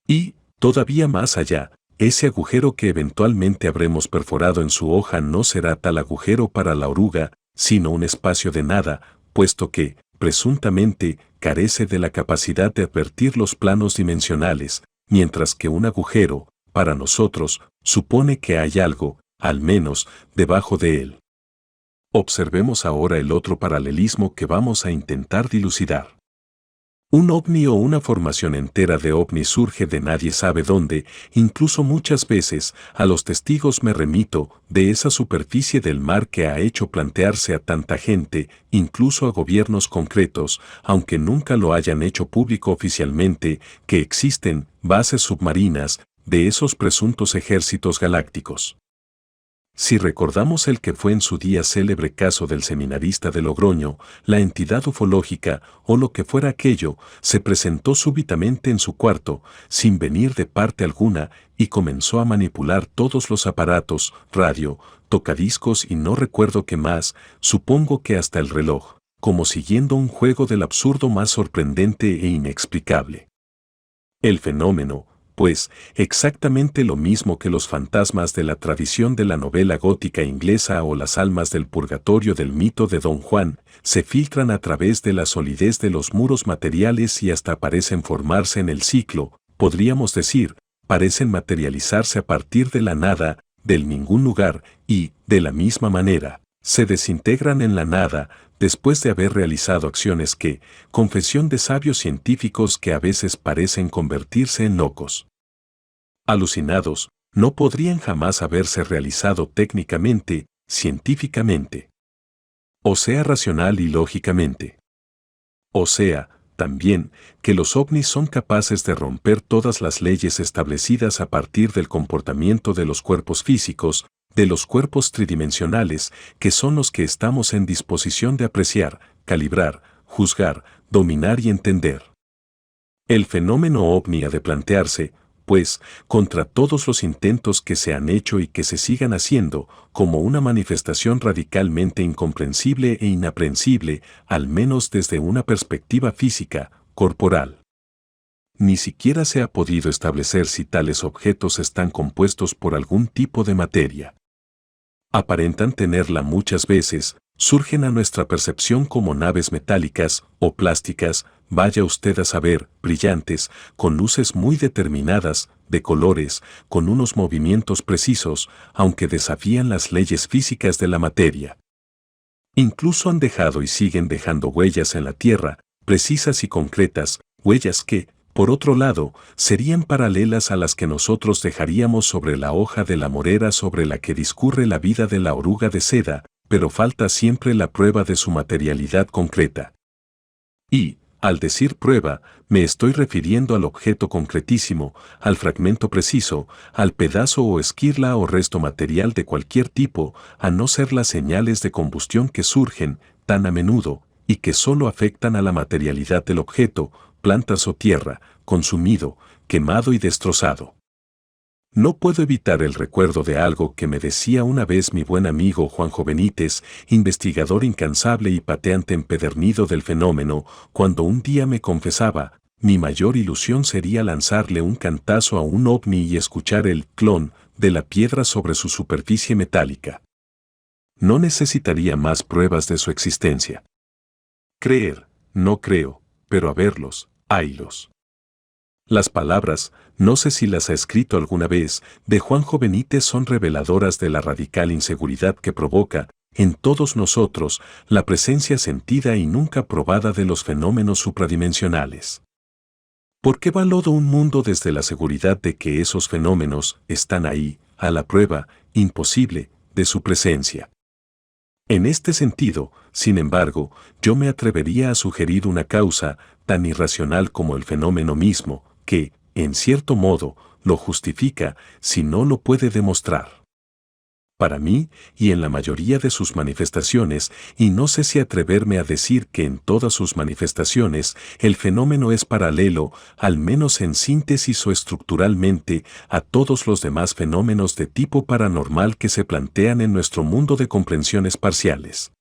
Y, todavía más allá, ese agujero que eventualmente habremos perforado en su hoja no será tal agujero para la oruga, sino un espacio de nada, puesto que, presuntamente, carece de la capacidad de advertir los planos dimensionales, mientras que un agujero, para nosotros, supone que hay algo, al menos, debajo de él. Observemos ahora el otro paralelismo que vamos a intentar dilucidar. Un ovni o una formación entera de ovnis surge de nadie sabe dónde, incluso muchas veces a los testigos me remito de esa superficie del mar que ha hecho plantearse a tanta gente, incluso a gobiernos concretos, aunque nunca lo hayan hecho público oficialmente, que existen bases submarinas de esos presuntos ejércitos galácticos. Si recordamos el que fue en su día célebre caso del seminarista de Logroño, la entidad ufológica, o lo que fuera aquello, se presentó súbitamente en su cuarto, sin venir de parte alguna, y comenzó a manipular todos los aparatos, radio, tocadiscos y no recuerdo qué más, supongo que hasta el reloj, como siguiendo un juego del absurdo más sorprendente e inexplicable. El fenómeno, pues, exactamente lo mismo que los fantasmas de la tradición de la novela gótica inglesa o las almas del purgatorio del mito de Don Juan, se filtran a través de la solidez de los muros materiales y hasta parecen formarse en el ciclo, podríamos decir, parecen materializarse a partir de la nada, del ningún lugar, y, de la misma manera, se desintegran en la nada, después de haber realizado acciones que, confesión de sabios científicos que a veces parecen convertirse en locos. Alucinados, no podrían jamás haberse realizado técnicamente, científicamente. O sea, racional y lógicamente. O sea, también, que los ovnis son capaces de romper todas las leyes establecidas a partir del comportamiento de los cuerpos físicos, de los cuerpos tridimensionales, que son los que estamos en disposición de apreciar, calibrar, juzgar, dominar y entender. El fenómeno ovni ha de plantearse, pues, contra todos los intentos que se han hecho y que se sigan haciendo, como una manifestación radicalmente incomprensible e inaprehensible, al menos desde una perspectiva física, corporal. Ni siquiera se ha podido establecer si tales objetos están compuestos por algún tipo de materia. Aparentan tenerla muchas veces, surgen a nuestra percepción como naves metálicas o plásticas, vaya usted a saber, brillantes, con luces muy determinadas, de colores, con unos movimientos precisos, aunque desafían las leyes físicas de la materia. Incluso han dejado y siguen dejando huellas en la Tierra, precisas y concretas, huellas que, por otro lado, serían paralelas a las que nosotros dejaríamos sobre la hoja de la morera sobre la que discurre la vida de la oruga de seda, pero falta siempre la prueba de su materialidad concreta. Y, al decir prueba, me estoy refiriendo al objeto concretísimo, al fragmento preciso, al pedazo o esquirla o resto material de cualquier tipo, a no ser las señales de combustión que surgen, tan a menudo, y que solo afectan a la materialidad del objeto, plantas o tierra, consumido, quemado y destrozado. No puedo evitar el recuerdo de algo que me decía una vez mi buen amigo Juanjo Benítez, investigador incansable y pateante empedernido del fenómeno, cuando un día me confesaba, mi mayor ilusión sería lanzarle un cantazo a un ovni y escuchar el clon de la piedra sobre su superficie metálica. No necesitaría más pruebas de su existencia. Creer, no creo, pero a verlos, haylos. Las palabras, no sé si las ha escrito alguna vez, de Juanjo Benítez son reveladoras de la radical inseguridad que provoca, en todos nosotros, la presencia sentida y nunca probada de los fenómenos supradimensionales. ¿Por qué valoro un mundo desde la seguridad de que esos fenómenos están ahí, a la prueba, imposible, de su presencia? En este sentido, sin embargo, yo me atrevería a sugerir una causa tan irracional como el fenómeno mismo, que, en cierto modo, lo justifica si no lo puede demostrar. Para mí, y en la mayoría de sus manifestaciones, y no sé si atreverme a decir que en todas sus manifestaciones, el fenómeno es paralelo, al menos en síntesis o estructuralmente, a todos los demás fenómenos de tipo paranormal que se plantean en nuestro mundo de comprensiones parciales.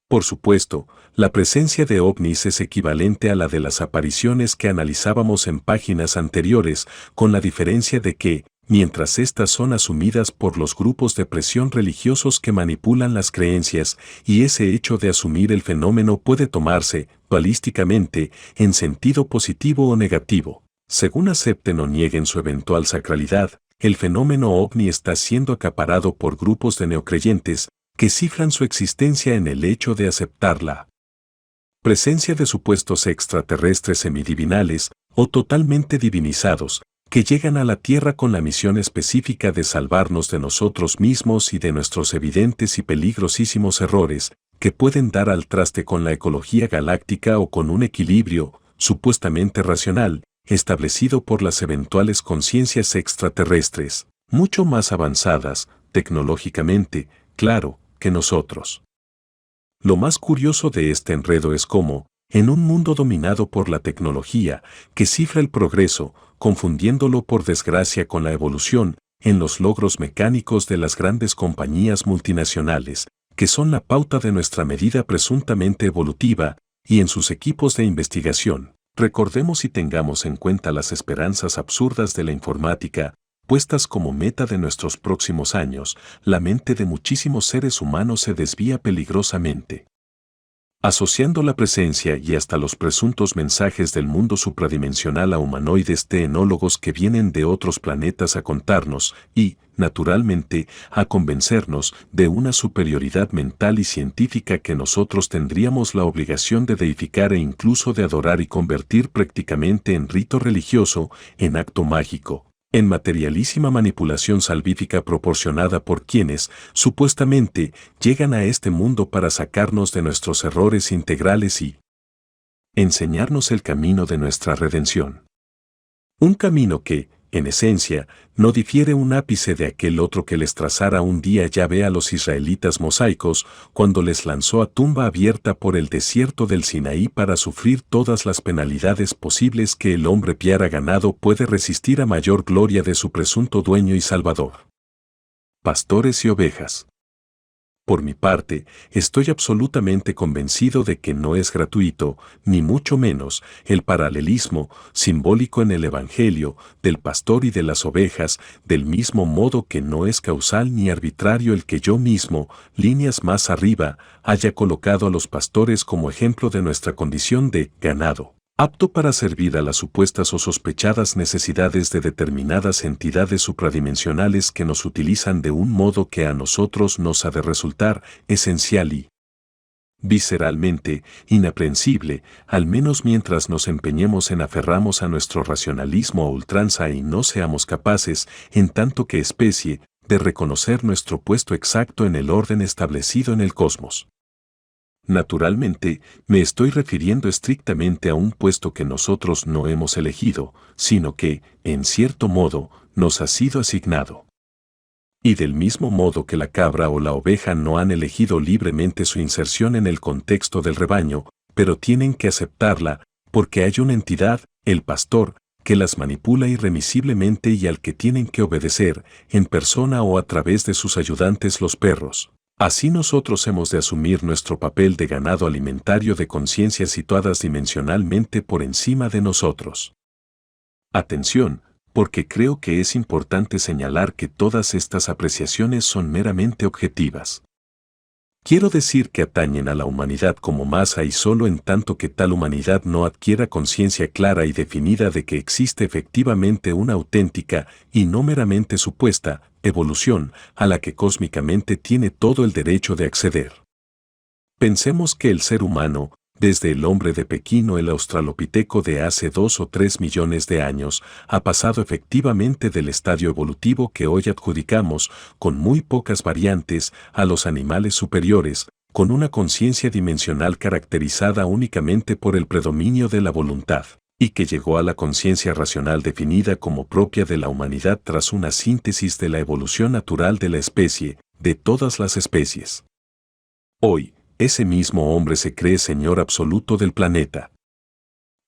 Por supuesto, la presencia de ovnis es equivalente a la de las apariciones que analizábamos en páginas anteriores, con la diferencia de que, mientras estas son asumidas por los grupos de presión religiosos que manipulan las creencias, y ese hecho de asumir el fenómeno puede tomarse, dualísticamente, en sentido positivo o negativo. Según acepten o nieguen su eventual sacralidad, el fenómeno ovni está siendo acaparado por grupos de neocreyentes, que cifran su existencia en el hecho de aceptar la presencia de supuestos extraterrestres semidivinales o totalmente divinizados, que llegan a la Tierra con la misión específica de salvarnos de nosotros mismos y de nuestros evidentes y peligrosísimos errores, que pueden dar al traste con la ecología galáctica o con un equilibrio, supuestamente racional, establecido por las eventuales conciencias extraterrestres, mucho más avanzadas, tecnológicamente, claro, que nosotros. Lo más curioso de este enredo es cómo, en un mundo dominado por la tecnología, que cifra el progreso, confundiéndolo por desgracia con la evolución, en los logros mecánicos de las grandes compañías multinacionales, que son la pauta de nuestra medida presuntamente evolutiva, y en sus equipos de investigación, recordemos y tengamos en cuenta las esperanzas absurdas de la informática, puestas como meta de nuestros próximos años, la mente de muchísimos seres humanos se desvía peligrosamente. Asociando la presencia y hasta los presuntos mensajes del mundo supradimensional a humanoides teenólogos que vienen de otros planetas a contarnos y, naturalmente, a convencernos de una superioridad mental y científica que nosotros tendríamos la obligación de deificar e incluso de adorar y convertir prácticamente en rito religioso, en acto mágico, en materialísima manipulación salvífica proporcionada por quienes, supuestamente, llegan a este mundo para sacarnos de nuestros errores integrales y enseñarnos el camino de nuestra redención. Un camino que, en esencia, no difiere un ápice de aquel otro que les trazara un día Yahvé a los israelitas mosaicos cuando les lanzó a tumba abierta por el desierto del Sinaí para sufrir todas las penalidades posibles que el hombre piara ganado puede resistir a mayor gloria de su presunto dueño y salvador. Pastores y ovejas. Por mi parte, estoy absolutamente convencido de que no es gratuito, ni mucho menos, el paralelismo simbólico en el Evangelio del pastor y de las ovejas, del mismo modo que no es causal ni arbitrario el que yo mismo, líneas más arriba, haya colocado a los pastores como ejemplo de nuestra condición de ganado, apto para servir a las supuestas o sospechadas necesidades de determinadas entidades supradimensionales que nos utilizan de un modo que a nosotros nos ha de resultar esencial y visceralmente inaprensible, al menos mientras nos empeñemos en aferrarnos a nuestro racionalismo a ultranza y no seamos capaces, en tanto que especie, de reconocer nuestro puesto exacto en el orden establecido en el cosmos. Naturalmente, me estoy refiriendo estrictamente a un puesto que nosotros no hemos elegido, sino que, en cierto modo, nos ha sido asignado. Y del mismo modo que la cabra o la oveja no han elegido libremente su inserción en el contexto del rebaño, pero tienen que aceptarla, porque hay una entidad, el pastor, que las manipula irremisiblemente y al que tienen que obedecer, en persona o a través de sus ayudantes los perros. Así nosotros hemos de asumir nuestro papel de ganado alimentario de conciencias situadas dimensionalmente por encima de nosotros. Atención, porque creo que es importante señalar que todas estas apreciaciones son meramente objetivas. Quiero decir que atañen a la humanidad como masa y solo en tanto que tal humanidad no adquiera conciencia clara y definida de que existe efectivamente una auténtica, y no meramente supuesta, evolución, a la que cósmicamente tiene todo el derecho de acceder. Pensemos que el ser humano, Desde el hombre de Pekín o el australopiteco de hace 2 o 3 millones de años, ha pasado efectivamente del estadio evolutivo que hoy adjudicamos, con muy pocas variantes, a los animales superiores, con una conciencia dimensional caracterizada únicamente por el predominio de la voluntad, y que llegó a la conciencia racional definida como propia de la humanidad tras una síntesis de la evolución natural de la especie, de todas las especies. Hoy, ese mismo hombre se cree señor absoluto del planeta.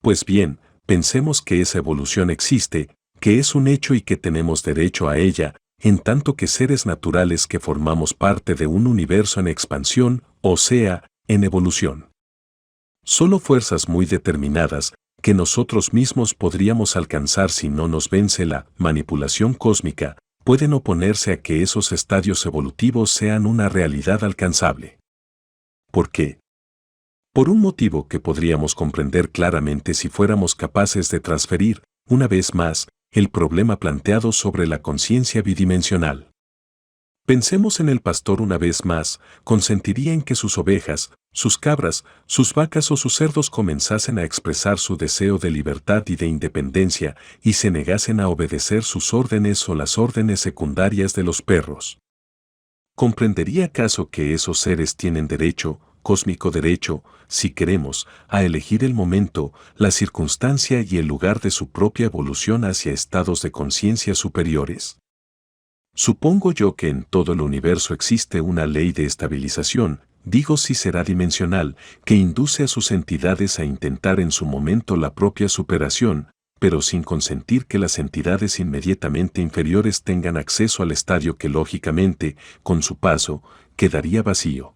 Pues bien, pensemos que esa evolución existe, que es un hecho y que tenemos derecho a ella, en tanto que seres naturales que formamos parte de un universo en expansión, o sea, en evolución. Solo fuerzas muy determinadas, que nosotros mismos podríamos alcanzar si no nos vence la manipulación cósmica, pueden oponerse a que esos estadios evolutivos sean una realidad alcanzable. ¿Por qué? Por un motivo que podríamos comprender claramente si fuéramos capaces de transferir, una vez más, el problema planteado sobre la conciencia bidimensional. Pensemos en el pastor una vez más, consentiría en que sus ovejas, sus cabras, sus vacas o sus cerdos comenzasen a expresar su deseo de libertad y de independencia y se negasen a obedecer sus órdenes o las órdenes secundarias de los perros. ¿Comprendería acaso que esos seres tienen derecho, cósmico derecho, si queremos, a elegir el momento, la circunstancia y el lugar de su propia evolución hacia estados de conciencia superiores? Supongo yo que en todo el universo existe una ley de estabilización, digo si será dimensional, que induce a sus entidades a intentar en su momento la propia superación, pero sin consentir que las entidades inmediatamente inferiores tengan acceso al estadio que lógicamente, con su paso, quedaría vacío.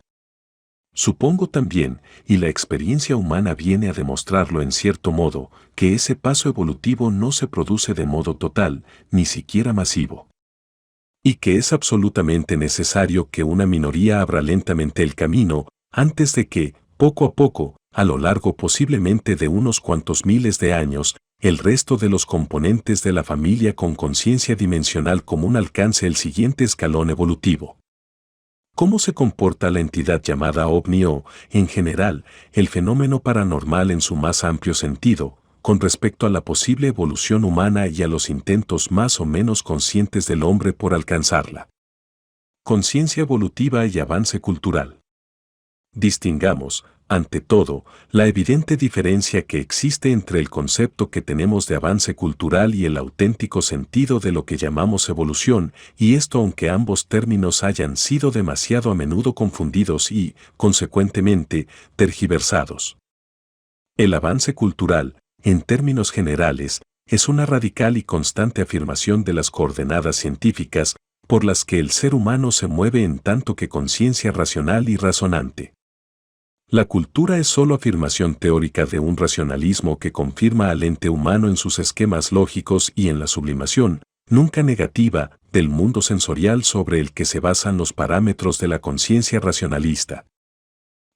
Supongo también, y la experiencia humana viene a demostrarlo en cierto modo, que ese paso evolutivo no se produce de modo total, ni siquiera masivo. Y que es absolutamente necesario que una minoría abra lentamente el camino, antes de que, poco a poco, a lo largo posiblemente de unos cuantos miles de años, el resto de los componentes de la familia con conciencia dimensional común alcance el siguiente escalón evolutivo. ¿Cómo se comporta la entidad llamada ovni o, en general, el fenómeno paranormal en su más amplio sentido, con respecto a la posible evolución humana y a los intentos más o menos conscientes del hombre por alcanzarla? Conciencia evolutiva y avance cultural. Distingamos, ante todo, la evidente diferencia que existe entre el concepto que tenemos de avance cultural y el auténtico sentido de lo que llamamos evolución, y esto aunque ambos términos hayan sido demasiado a menudo confundidos y, consecuentemente, tergiversados. El avance cultural, en términos generales, es una radical y constante afirmación de las coordenadas científicas por las que el ser humano se mueve en tanto que conciencia racional y razonante. La cultura es sólo afirmación teórica de un racionalismo que confirma al ente humano en sus esquemas lógicos y en la sublimación, nunca negativa, del mundo sensorial sobre el que se basan los parámetros de la conciencia racionalista.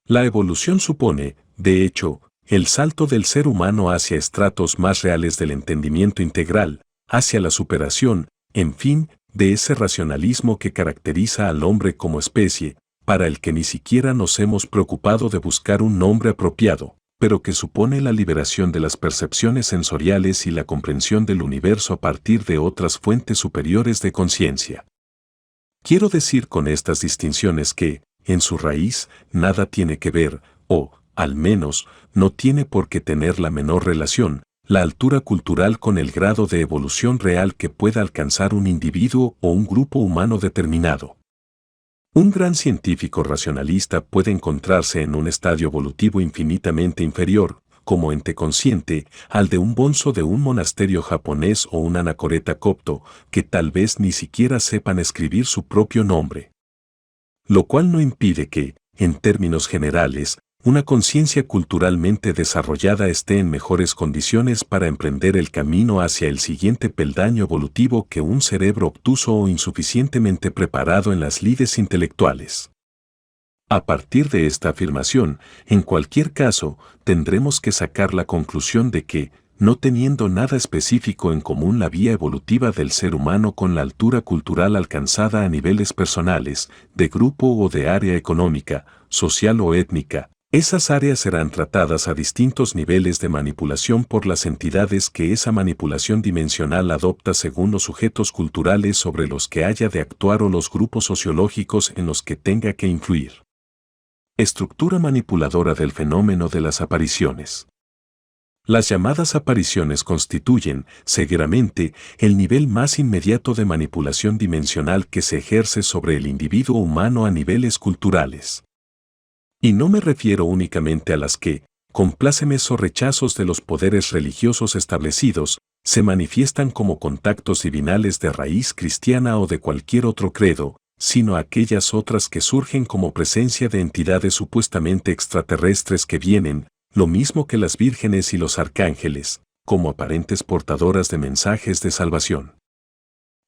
La evolución supone, de hecho, el salto del ser humano hacia estratos más reales del entendimiento integral, hacia la superación, en fin, de ese racionalismo que caracteriza al hombre como especie, para el que ni siquiera nos hemos preocupado de buscar un nombre apropiado, pero que supone la liberación de las percepciones sensoriales y la comprensión del universo a partir de otras fuentes superiores de conciencia. Quiero decir con estas distinciones que, en su raíz, nada tiene que ver, o, al menos, no tiene por qué tener la menor relación, la altura cultural con el grado de evolución real que pueda alcanzar un individuo o un grupo humano determinado. Un gran científico racionalista puede encontrarse en un estadio evolutivo infinitamente inferior, como ente consciente, al de un bonzo de un monasterio japonés o un anacoreta copto, que tal vez ni siquiera sepan escribir su propio nombre. Lo cual no impide que, en términos generales, una conciencia culturalmente desarrollada esté en mejores condiciones para emprender el camino hacia el siguiente peldaño evolutivo que un cerebro obtuso o insuficientemente preparado en las lides intelectuales. A partir de esta afirmación, en cualquier caso, tendremos que sacar la conclusión de que, no teniendo nada específico en común la vía evolutiva del ser humano con la altura cultural alcanzada a niveles personales, de grupo o de área económica, social o étnica, Esas áreas serán tratadas a distintos niveles de manipulación por las entidades que esa manipulación dimensional adopta según los sujetos culturales sobre los que haya de actuar o los grupos sociológicos en los que tenga que influir. Estructura manipuladora del fenómeno de las apariciones. Las llamadas apariciones constituyen, seguramente, el nivel más inmediato de manipulación dimensional que se ejerce sobre el individuo humano a niveles culturales. Y no me refiero únicamente a las que, con plácemes o rechazos de los poderes religiosos establecidos, se manifiestan como contactos divinales de raíz cristiana o de cualquier otro credo, sino a aquellas otras que surgen como presencia de entidades supuestamente extraterrestres que vienen, lo mismo que las vírgenes y los arcángeles, como aparentes portadoras de mensajes de salvación.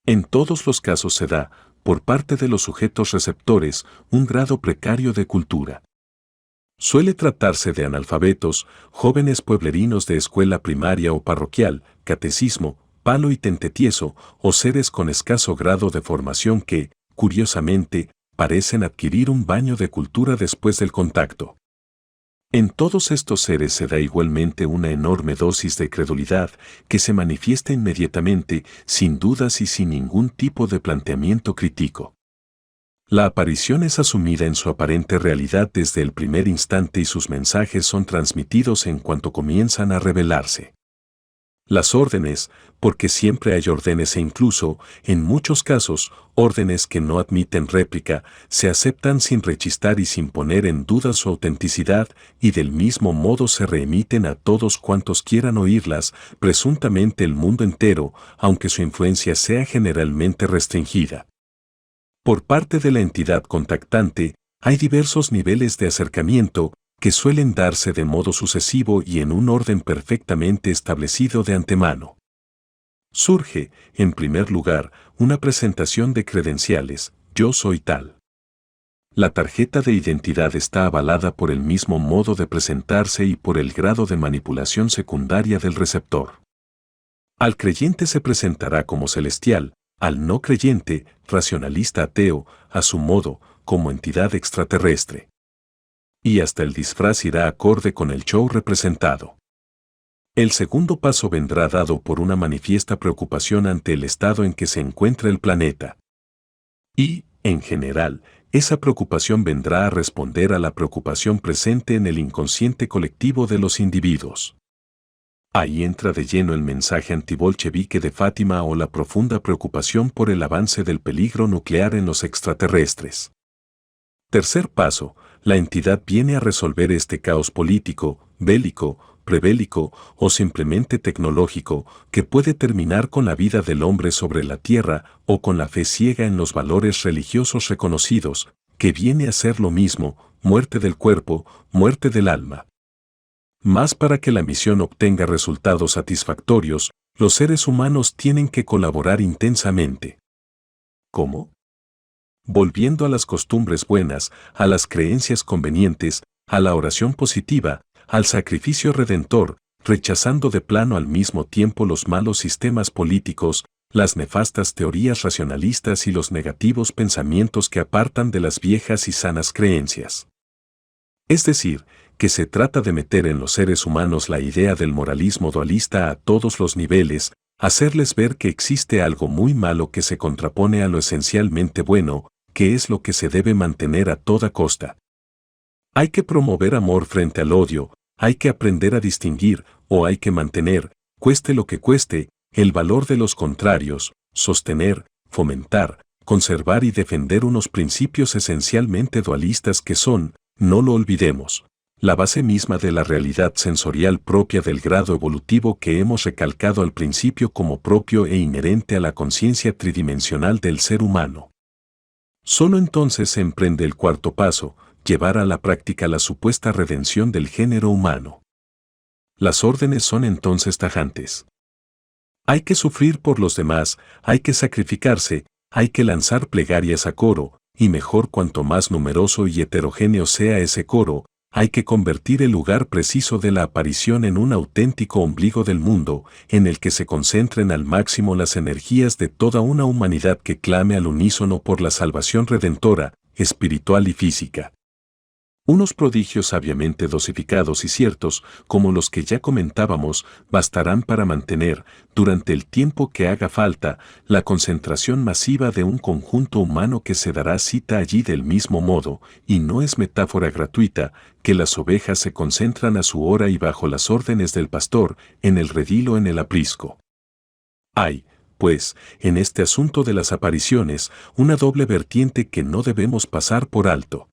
En todos los casos se da, por parte de los sujetos receptores, un grado precario de cultura. Suele tratarse de analfabetos, jóvenes pueblerinos de escuela primaria o parroquial, catecismo, palo y tentetieso, o seres con escaso grado de formación que, curiosamente, parecen adquirir un baño de cultura después del contacto. En todos estos seres se da igualmente una enorme dosis de credulidad que se manifiesta inmediatamente, sin dudas y sin ningún tipo de planteamiento crítico. La aparición es asumida en su aparente realidad desde el primer instante y sus mensajes son transmitidos en cuanto comienzan a revelarse. Las órdenes, porque siempre hay órdenes e incluso, en muchos casos, órdenes que no admiten réplica, se aceptan sin rechistar y sin poner en duda su autenticidad y del mismo modo se reemiten a todos cuantos quieran oírlas, presuntamente el mundo entero, aunque su influencia sea generalmente restringida. Por parte de la entidad contactante, hay diversos niveles de acercamiento que suelen darse de modo sucesivo y en un orden perfectamente establecido de antemano. Surge, en primer lugar, una presentación de credenciales, yo soy tal. La tarjeta de identidad está avalada por el mismo modo de presentarse y por el grado de manipulación secundaria del receptor. Al creyente se presentará como celestial, al no creyente, racionalista ateo, a su modo, como entidad extraterrestre. Y hasta el disfraz irá acorde con el show representado. El segundo paso vendrá dado por una manifiesta preocupación ante el estado en que se encuentra el planeta. Y, en general, esa preocupación vendrá a responder a la preocupación presente en el inconsciente colectivo de los individuos. Ahí entra de lleno el mensaje antibolchevique de Fátima o la profunda preocupación por el avance del peligro nuclear en los extraterrestres. Tercer paso, la entidad viene a resolver este caos político, bélico, prebélico o simplemente tecnológico que puede terminar con la vida del hombre sobre la tierra o con la fe ciega en los valores religiosos reconocidos, que viene a ser lo mismo, muerte del cuerpo, muerte del alma. Más para que la misión obtenga resultados satisfactorios, los seres humanos tienen que colaborar intensamente. ¿Cómo? Volviendo a las costumbres buenas, a las creencias convenientes, a la oración positiva, al sacrificio redentor, rechazando de plano al mismo tiempo los malos sistemas políticos, las nefastas teorías racionalistas y los negativos pensamientos que apartan de las viejas y sanas creencias. Es decir, que se trata de meter en los seres humanos la idea del moralismo dualista a todos los niveles, hacerles ver que existe algo muy malo que se contrapone a lo esencialmente bueno, que es lo que se debe mantener a toda costa. Hay que promover amor frente al odio, hay que aprender a distinguir, o hay que mantener, cueste lo que cueste, el valor de los contrarios, sostener, fomentar, conservar y defender unos principios esencialmente dualistas que son, no lo olvidemos, la base misma de la realidad sensorial propia del grado evolutivo que hemos recalcado al principio como propio e inherente a la conciencia tridimensional del ser humano. Solo entonces se emprende el cuarto paso, llevar a la práctica la supuesta redención del género humano. Las órdenes son entonces tajantes. Hay que sufrir por los demás, hay que sacrificarse, hay que lanzar plegarias a coro, y mejor cuanto más numeroso y heterogéneo sea ese coro, hay que convertir el lugar preciso de la aparición en un auténtico ombligo del mundo, en el que se concentren al máximo las energías de toda una humanidad que clame al unísono por la salvación redentora, espiritual y física. Unos prodigios sabiamente dosificados y ciertos, como los que ya comentábamos, bastarán para mantener, durante el tiempo que haga falta, la concentración masiva de un conjunto humano que se dará cita allí del mismo modo, y no es metáfora gratuita, que las ovejas se concentran a su hora y bajo las órdenes del pastor, en el redil o en el aprisco. Hay, pues, en este asunto de las apariciones, una doble vertiente que no debemos pasar por alto.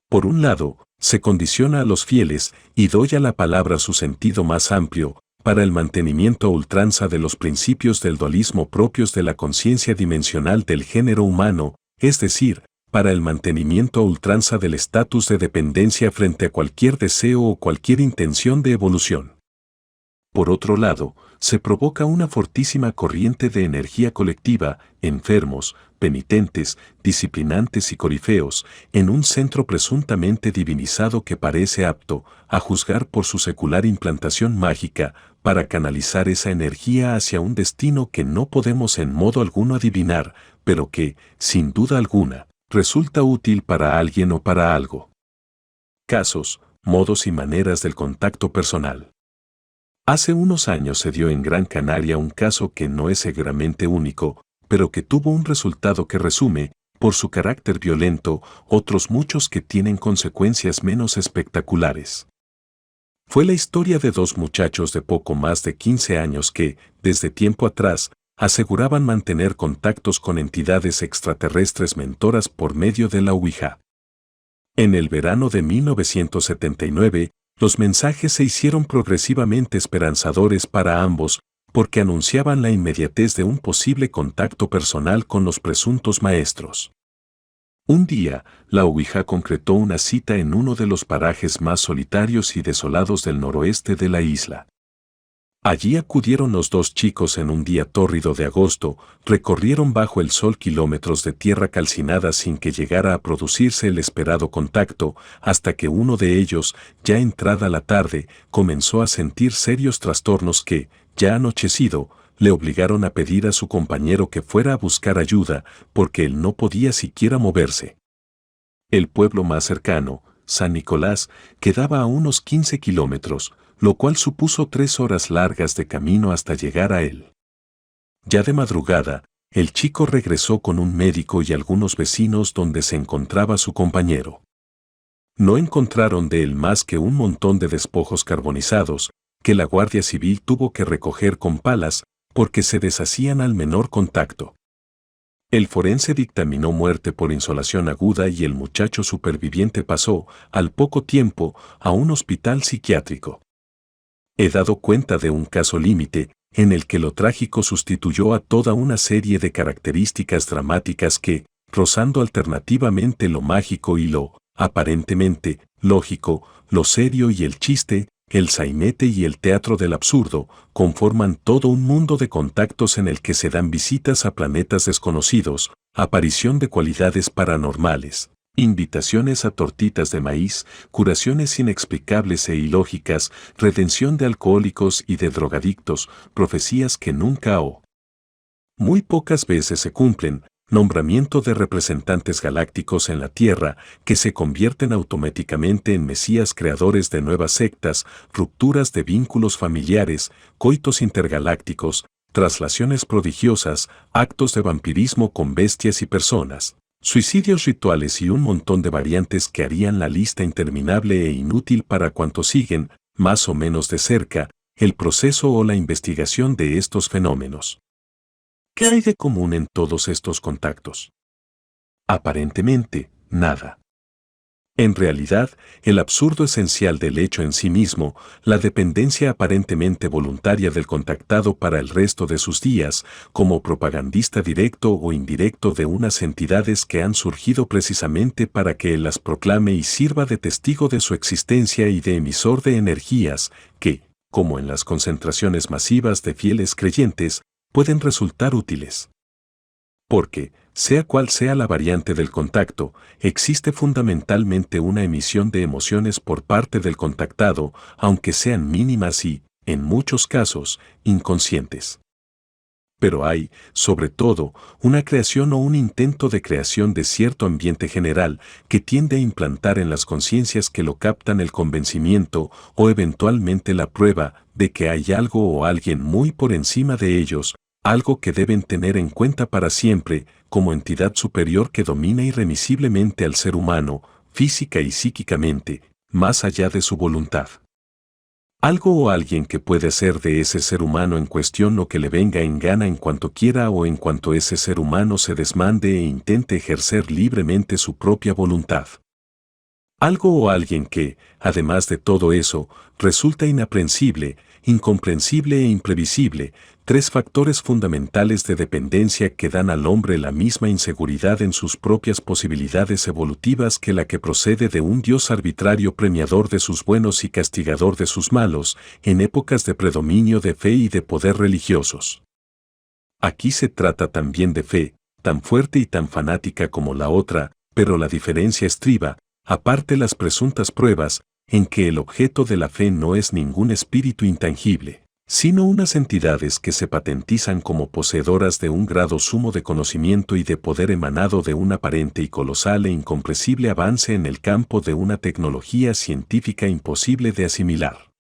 Por un lado, se condiciona a los fieles, y doy a la palabra su sentido más amplio, para el mantenimiento a ultranza de los principios del dualismo propios de la conciencia dimensional del género humano, es decir, para el mantenimiento a ultranza del estatus de dependencia frente a cualquier deseo o cualquier intención de evolución. Por otro lado, se provoca una fortísima corriente de energía colectiva, enfermos, penitentes, disciplinantes y corifeos, en un centro presuntamente divinizado que parece apto, a juzgar por su secular implantación mágica, para canalizar esa energía hacia un destino que no podemos en modo alguno adivinar, pero que, sin duda alguna, resulta útil para alguien o para algo. Casos, modos y maneras del contacto personal. Hace unos años se dio en Gran Canaria un caso que no es seguramente único, pero que tuvo un resultado que resume, por su carácter violento, otros muchos que tienen consecuencias menos espectaculares. Fue la historia de dos muchachos de poco más de 15 años que, desde tiempo atrás, aseguraban mantener contactos con entidades extraterrestres mentoras por medio de la Ouija. En el verano de 1979, los mensajes se hicieron progresivamente esperanzadores para ambos, porque anunciaban la inmediatez de un posible contacto personal con los presuntos maestros. Un día, la Ouija concretó una cita en uno de los parajes más solitarios y desolados del noroeste de la isla. Allí acudieron los dos chicos en un día tórrido de agosto, recorrieron bajo el sol kilómetros de tierra calcinada sin que llegara a producirse el esperado contacto, hasta que uno de ellos, ya entrada la tarde, comenzó a sentir serios trastornos que, ya anochecido, le obligaron a pedir a su compañero que fuera a buscar ayuda, porque él no podía siquiera moverse. El pueblo más cercano, San Nicolás, quedaba a unos 15 kilómetros, lo cual supuso 3 horas largas de camino hasta llegar a él. Ya de madrugada, el chico regresó con un médico y algunos vecinos donde se encontraba su compañero. No encontraron de él más que un montón de despojos carbonizados, que la Guardia Civil tuvo que recoger con palas, porque se deshacían al menor contacto. El forense dictaminó muerte por insolación aguda y el muchacho superviviente pasó, al poco tiempo, a un hospital psiquiátrico. He dado cuenta de un caso límite, en el que lo trágico sustituyó a toda una serie de características dramáticas que, rozando alternativamente lo mágico y lo, aparentemente, lógico, lo serio y el chiste, el sainete y el teatro del absurdo, conforman todo un mundo de contactos en el que se dan visitas a planetas desconocidos, aparición de cualidades paranormales, invitaciones a tortitas de maíz, curaciones inexplicables e ilógicas, redención de alcohólicos y de drogadictos, profecías que nunca o muy pocas veces se cumplen, nombramiento de representantes galácticos en la Tierra que se convierten automáticamente en mesías creadores de nuevas sectas, rupturas de vínculos familiares, coitos intergalácticos, traslaciones prodigiosas, actos de vampirismo con bestias y personas, suicidios rituales y un montón de variantes que harían la lista interminable e inútil para cuantos siguen, más o menos de cerca, el proceso o la investigación de estos fenómenos. ¿Qué hay de común en todos estos contactos? Aparentemente, nada. En realidad, el absurdo esencial del hecho en sí mismo, la dependencia aparentemente voluntaria del contactado para el resto de sus días, como propagandista directo o indirecto de unas entidades que han surgido precisamente para que él las proclame y sirva de testigo de su existencia y de emisor de energías, que, como en las concentraciones masivas de fieles creyentes, pueden resultar útiles. Porque, sea cual sea la variante del contacto, existe fundamentalmente una emisión de emociones por parte del contactado, aunque sean mínimas y, en muchos casos, inconscientes. pero hay, sobre todo, una creación o un intento de creación de cierto ambiente general que tiende a implantar en las conciencias que lo captan el convencimiento o eventualmente la prueba de que hay algo o alguien muy por encima de ellos, algo que deben tener en cuenta para siempre como entidad superior que domina irremisiblemente al ser humano, física y psíquicamente, más allá de su voluntad. Algo o alguien que puede hacer de ese ser humano en cuestión lo que le venga en gana en cuanto quiera o en cuanto ese ser humano se desmande e intente ejercer libremente su propia voluntad. Algo o alguien que, además de todo eso, resulta inaprensible, incomprensible e imprevisible, tres factores fundamentales de dependencia que dan al hombre la misma inseguridad en sus propias posibilidades evolutivas que la que procede de un Dios arbitrario premiador de sus buenos y castigador de sus malos, en épocas de predominio de fe y de poder religiosos. Aquí se trata también de fe, tan fuerte y tan fanática como la otra, pero la diferencia estriba, aparte las presuntas pruebas, en que el objeto de la fe no es ningún espíritu intangible, sino unas entidades que se patentizan como poseedoras de un grado sumo de conocimiento y de poder emanado de un aparente y colosal e incomprensible avance en el campo de una tecnología científica imposible de asimilar.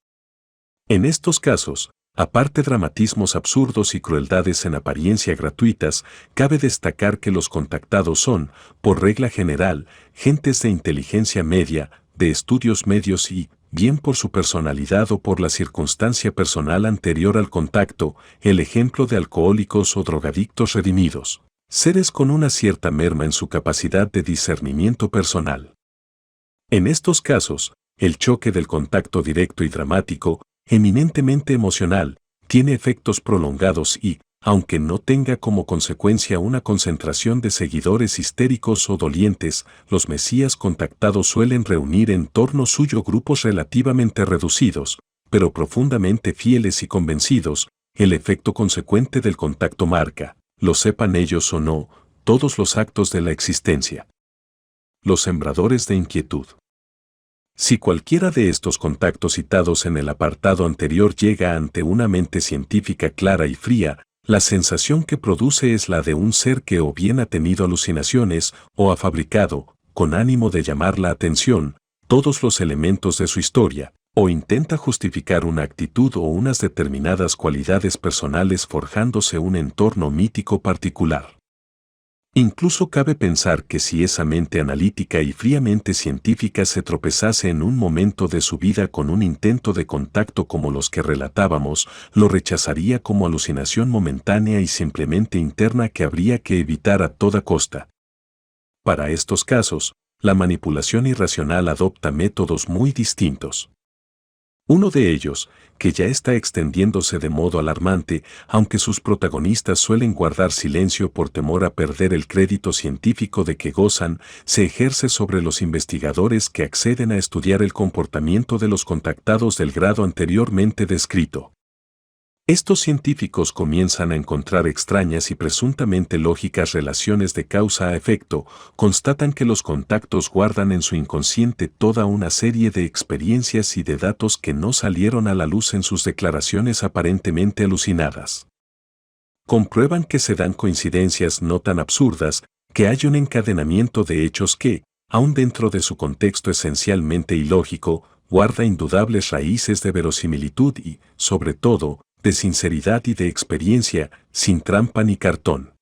En estos casos, aparte dramatismos absurdos y crueldades en apariencia gratuitas, cabe destacar que los contactados son, por regla general, gentes de inteligencia media, de estudios medios y, bien por su personalidad o por la circunstancia personal anterior al contacto, el ejemplo de alcohólicos o drogadictos redimidos, seres con una cierta merma en su capacidad de discernimiento personal. En estos casos, el choque del contacto directo y dramático, eminentemente emocional, tiene efectos prolongados y, aunque no tenga como consecuencia una concentración de seguidores histéricos o dolientes, los mesías contactados suelen reunir en torno suyo grupos relativamente reducidos, pero profundamente fieles y convencidos. El efecto consecuente del contacto marca, lo sepan ellos o no, todos los actos de la existencia. Los sembradores de inquietud. Si cualquiera de estos contactos citados en el apartado anterior llega ante una mente científica clara y fría, la sensación que produce es la de un ser que o bien ha tenido alucinaciones o ha fabricado, con ánimo de llamar la atención, todos los elementos de su historia, o intenta justificar una actitud o unas determinadas cualidades personales forjándose un entorno mítico particular. Incluso cabe pensar que si esa mente analítica y fríamente científica se tropezase en un momento de su vida con un intento de contacto como los que relatábamos, lo rechazaría como alucinación momentánea y simplemente interna que habría que evitar a toda costa. Para estos casos, la manipulación irracional adopta métodos muy distintos. Uno de ellos, que ya está extendiéndose de modo alarmante, aunque sus protagonistas suelen guardar silencio por temor a perder el crédito científico de que gozan, se ejerce sobre los investigadores que acceden a estudiar el comportamiento de los contactados del grado anteriormente descrito. Estos científicos comienzan a encontrar extrañas y presuntamente lógicas relaciones de causa a efecto, constatan que los contactos guardan en su inconsciente toda una serie de experiencias y de datos que no salieron a la luz en sus declaraciones aparentemente alucinadas. Comprueban que se dan coincidencias no tan absurdas, que hay un encadenamiento de hechos que, aun dentro de su contexto esencialmente ilógico, guarda indudables raíces de verosimilitud y, sobre todo, de sinceridad y de experiencia, sin trampa ni cartón.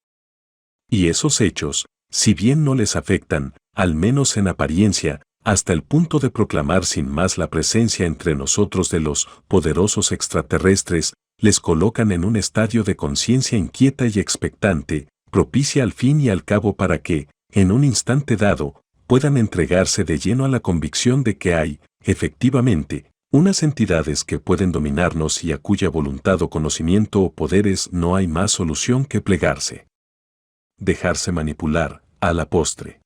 Y esos hechos, si bien no les afectan, al menos en apariencia, hasta el punto de proclamar sin más la presencia entre nosotros de los poderosos extraterrestres, les colocan en un estadio de conciencia inquieta y expectante, propicia al fin y al cabo para que, en un instante dado, puedan entregarse de lleno a la convicción de que hay, efectivamente, unas entidades que pueden dominarnos y a cuya voluntad o conocimiento o poderes no hay más solución que plegarse. Dejarse manipular, a la postre.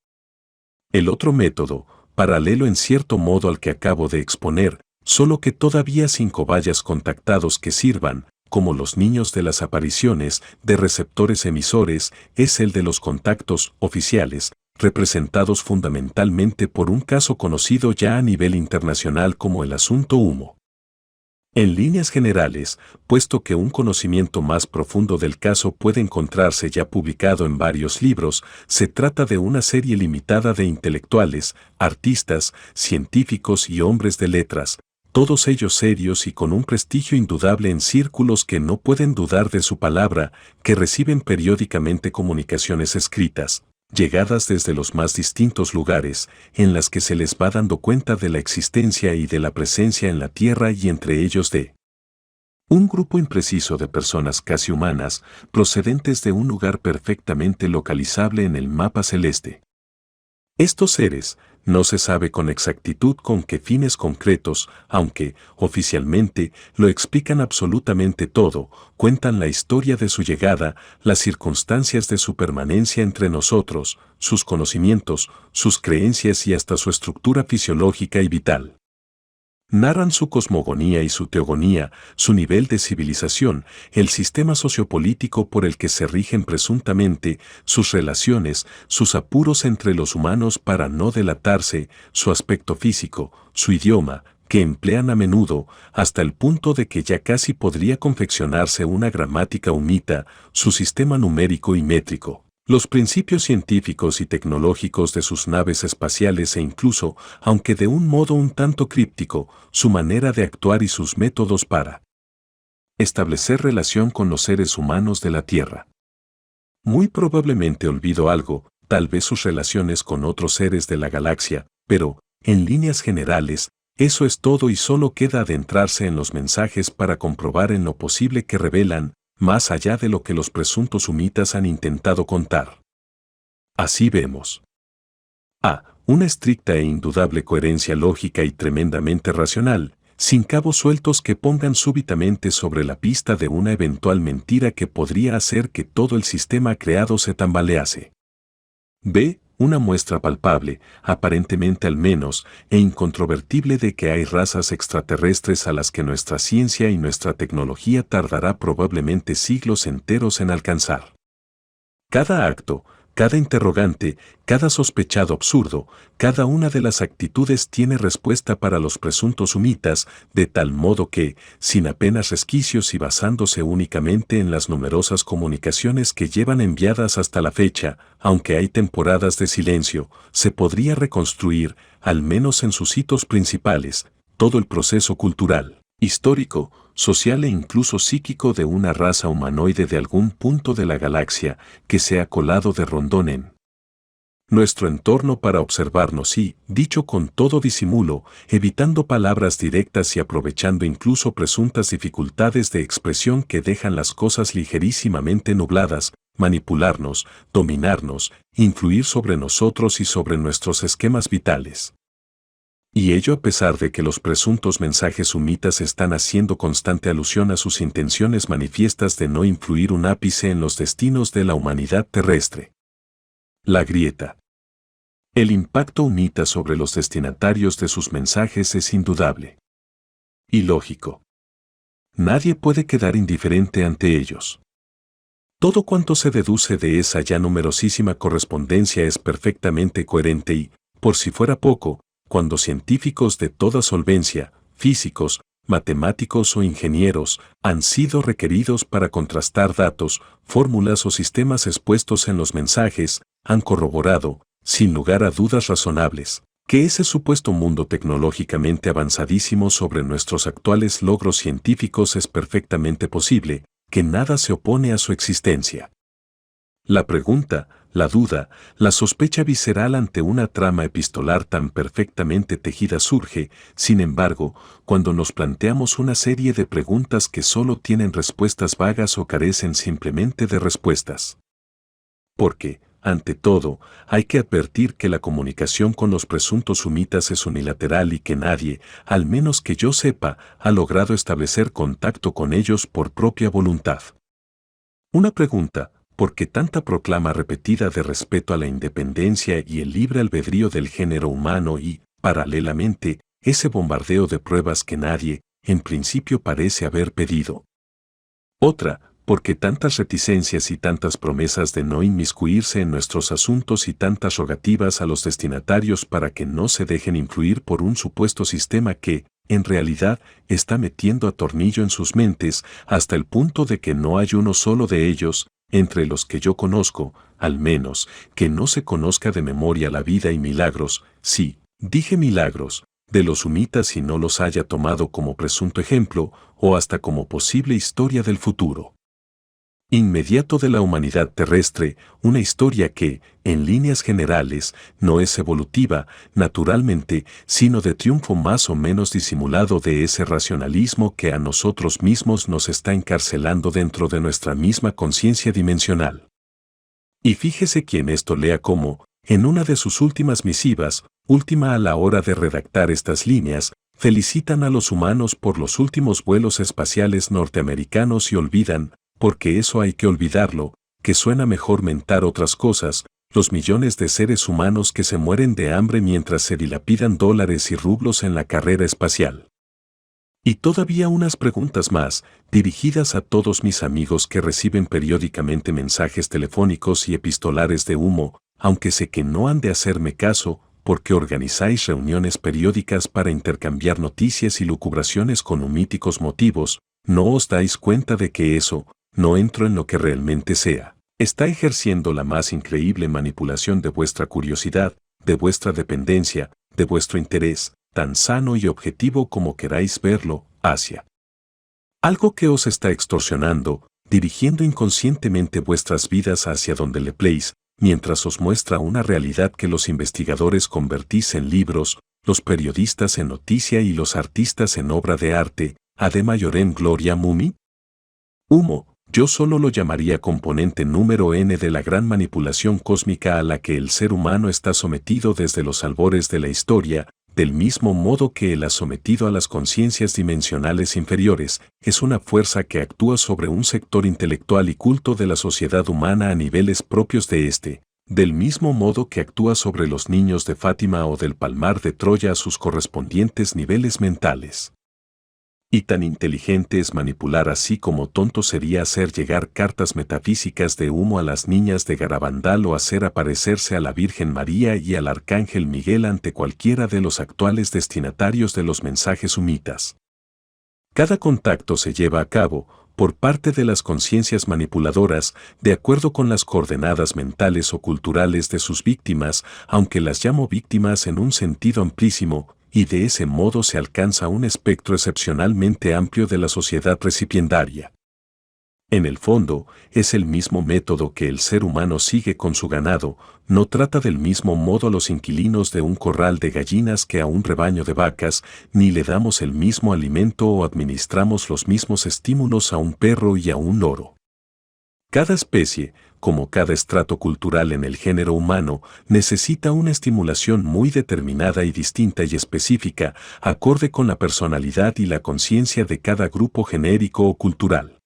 El otro método, paralelo en cierto modo al que acabo de exponer, solo que todavía sin cobayas contactados que sirvan, como los niños de las apariciones, de receptores emisores, es el de los contactos oficiales, representados fundamentalmente por un caso conocido ya a nivel internacional como el asunto Humo. En líneas generales, puesto que un conocimiento más profundo del caso puede encontrarse ya publicado en varios libros, se trata de una serie limitada de intelectuales, artistas, científicos y hombres de letras, todos ellos serios y con un prestigio indudable en círculos que no pueden dudar de su palabra, que reciben periódicamente comunicaciones escritas, llegadas desde los más distintos lugares, en las que se les va dando cuenta de la existencia y de la presencia en la Tierra y entre ellos de un grupo impreciso de personas casi humanas, procedentes de un lugar perfectamente localizable en el mapa celeste. Estos seres, no se sabe con exactitud con qué fines concretos, aunque, oficialmente, lo explican absolutamente todo, cuentan la historia de su llegada, las circunstancias de su permanencia entre nosotros, sus conocimientos, sus creencias y hasta su estructura fisiológica y vital. Narran su cosmogonía y su teogonía, su nivel de civilización, el sistema sociopolítico por el que se rigen presuntamente, sus relaciones, sus apuros entre los humanos para no delatarse, su aspecto físico, su idioma, que emplean a menudo, hasta el punto de que ya casi podría confeccionarse una gramática humita, su sistema numérico y métrico. Los principios científicos y tecnológicos de sus naves espaciales e incluso, aunque de un modo un tanto críptico, su manera de actuar y sus métodos para establecer relación con los seres humanos de la Tierra. Muy probablemente olvido algo, tal vez sus relaciones con otros seres de la galaxia, pero, en líneas generales, eso es todo y solo queda adentrarse en los mensajes para comprobar en lo posible que revelan, más allá de lo que los presuntos humitas han intentado contar. Así vemos. A. Una estricta e indudable coherencia lógica y tremendamente racional, sin cabos sueltos que pongan súbitamente sobre la pista de una eventual mentira que podría hacer que todo el sistema creado se tambalease. B. Una muestra palpable, aparentemente al menos, e incontrovertible de que hay razas extraterrestres a las que nuestra ciencia y nuestra tecnología tardará probablemente siglos enteros en alcanzar. Cada acto, cada interrogante, cada sospechado absurdo, cada una de las actitudes tiene respuesta para los presuntos humitas, de tal modo que, sin apenas resquicios y basándose únicamente en las numerosas comunicaciones que llevan enviadas hasta la fecha, aunque hay temporadas de silencio, se podría reconstruir, al menos en sus hitos principales, todo el proceso cultural, histórico, social e incluso psíquico de una raza humanoide de algún punto de la galaxia que se ha colado de rondón en nuestro entorno para observarnos y, dicho con todo disimulo, evitando palabras directas y aprovechando incluso presuntas dificultades de expresión que dejan las cosas ligerísimamente nubladas, manipularnos, dominarnos, influir sobre nosotros y sobre nuestros esquemas vitales. Y ello a pesar de que los presuntos mensajes humitas están haciendo constante alusión a sus intenciones manifiestas de no influir un ápice en los destinos de la humanidad terrestre. La grieta. El impacto humita sobre los destinatarios de sus mensajes es indudable. Y lógico. Nadie puede quedar indiferente ante ellos. Todo cuanto se deduce de esa ya numerosísima correspondencia es perfectamente coherente y, por si fuera poco, cuando científicos de toda solvencia, físicos, matemáticos o ingenieros, han sido requeridos para contrastar datos, fórmulas o sistemas expuestos en los mensajes, han corroborado, sin lugar a dudas razonables, que ese supuesto mundo tecnológicamente avanzadísimo sobre nuestros actuales logros científicos es perfectamente posible, que nada se opone a su existencia. La pregunta, la duda, la sospecha visceral ante una trama epistolar tan perfectamente tejida surge, sin embargo, cuando nos planteamos una serie de preguntas que solo tienen respuestas vagas o carecen simplemente de respuestas. Porque, ante todo, hay que advertir que la comunicación con los presuntos humitas es unilateral y que nadie, al menos que yo sepa, ha logrado establecer contacto con ellos por propia voluntad. Una pregunta, ¿por qué tanta proclama repetida de respeto a la independencia y el libre albedrío del género humano y, paralelamente, ese bombardeo de pruebas que nadie, en principio, parece haber pedido? Otra, ¿por qué tantas reticencias y tantas promesas de no inmiscuirse en nuestros asuntos y tantas rogativas a los destinatarios para que no se dejen influir por un supuesto sistema que, en realidad está metiendo a tornillo en sus mentes hasta el punto de que no hay uno solo de ellos, entre los que yo conozco, al menos, que no se conozca de memoria la vida y milagros, sí, dije milagros, de los sumitas y no los haya tomado como presunto ejemplo o hasta como posible historia del futuro inmediato de la humanidad terrestre, una historia que, en líneas generales, no es evolutiva, naturalmente, sino de triunfo más o menos disimulado de ese racionalismo que a nosotros mismos nos está encarcelando dentro de nuestra misma conciencia dimensional. Y fíjese quien esto lea como, en una de sus últimas misivas, última a la hora de redactar estas líneas, felicitan a los humanos por los últimos vuelos espaciales norteamericanos y olvidan, porque eso hay que olvidarlo, que suena mejor mentar otras cosas, los millones de seres humanos que se mueren de hambre mientras se dilapidan dólares y rublos en la carrera espacial. Y todavía unas preguntas más, dirigidas a todos mis amigos que reciben periódicamente mensajes telefónicos y epistolares de humo, aunque sé que no han de hacerme caso, porque organizáis reuniones periódicas para intercambiar noticias y lucubraciones con humíticos motivos, no os dais cuenta de que eso, no entro en lo que realmente sea. Está ejerciendo la más increíble manipulación de vuestra curiosidad, de vuestra dependencia, de vuestro interés, tan sano y objetivo como queráis verlo, hacia algo que os está extorsionando, dirigiendo inconscientemente vuestras vidas hacia donde le pléis, mientras os muestra una realidad que los investigadores convertís en libros, los periodistas en noticia y los artistas en obra de arte, ad maiorem gloria mumi. Humo. Yo solo lo llamaría componente número n de la gran manipulación cósmica a la que el ser humano está sometido desde los albores de la historia, del mismo modo que él ha sometido a las conciencias dimensionales inferiores, es una fuerza que actúa sobre un sector intelectual y culto de la sociedad humana a niveles propios de este, del mismo modo que actúa sobre los niños de Fátima o del Palmar de Troya a sus correspondientes niveles mentales. Y tan inteligente es manipular así como tonto sería hacer llegar cartas metafísicas de humo a las niñas de Garabandal o hacer aparecerse a la Virgen María y al Arcángel Miguel ante cualquiera de los actuales destinatarios de los mensajes humitas. Cada contacto se lleva a cabo, por parte de las conciencias manipuladoras, de acuerdo con las coordenadas mentales o culturales de sus víctimas, aunque las llamo víctimas en un sentido amplísimo, y de ese modo se alcanza un espectro excepcionalmente amplio de la sociedad recipiendaria. En el fondo, es el mismo método que el ser humano sigue con su ganado, no trata del mismo modo a los inquilinos de un corral de gallinas que a un rebaño de vacas, ni le damos el mismo alimento o administramos los mismos estímulos a un perro y a un loro. Cada especie, como cada estrato cultural en el género humano, necesita una estimulación muy determinada y distinta y específica, acorde con la personalidad y la conciencia de cada grupo genérico o cultural.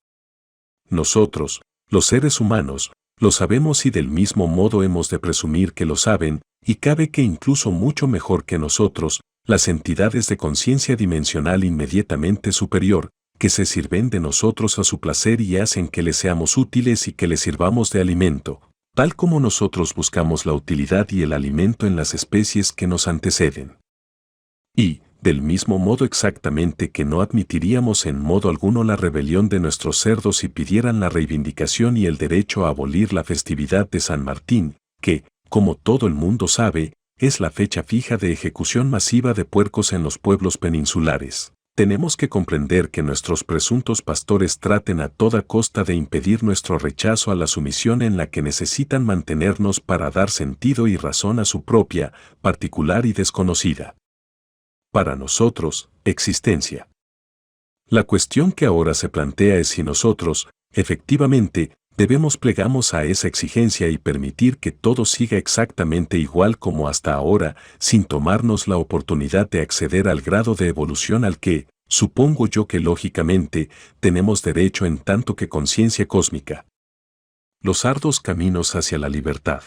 Nosotros, los seres humanos, lo sabemos y del mismo modo hemos de presumir que lo saben, y cabe que incluso mucho mejor que nosotros, las entidades de conciencia dimensional inmediatamente superior, que se sirven de nosotros a su placer y hacen que les seamos útiles y que les sirvamos de alimento, tal como nosotros buscamos la utilidad y el alimento en las especies que nos anteceden. Y, del mismo modo exactamente que no admitiríamos en modo alguno la rebelión de nuestros cerdos si pidieran la reivindicación y el derecho a abolir la festividad de San Martín, que, como todo el mundo sabe, es la fecha fija de ejecución masiva de puercos en los pueblos peninsulares. Tenemos que comprender que nuestros presuntos pastores traten a toda costa de impedir nuestro rechazo a la sumisión en la que necesitan mantenernos para dar sentido y razón a su propia, particular y desconocida, para nosotros, existencia. La cuestión que ahora se plantea es si nosotros, efectivamente, debemos plegamos a esa exigencia y permitir que todo siga exactamente igual como hasta ahora, sin tomarnos la oportunidad de acceder al grado de evolución al que, supongo yo que lógicamente, tenemos derecho en tanto que conciencia cósmica. Los arduos caminos hacia la libertad.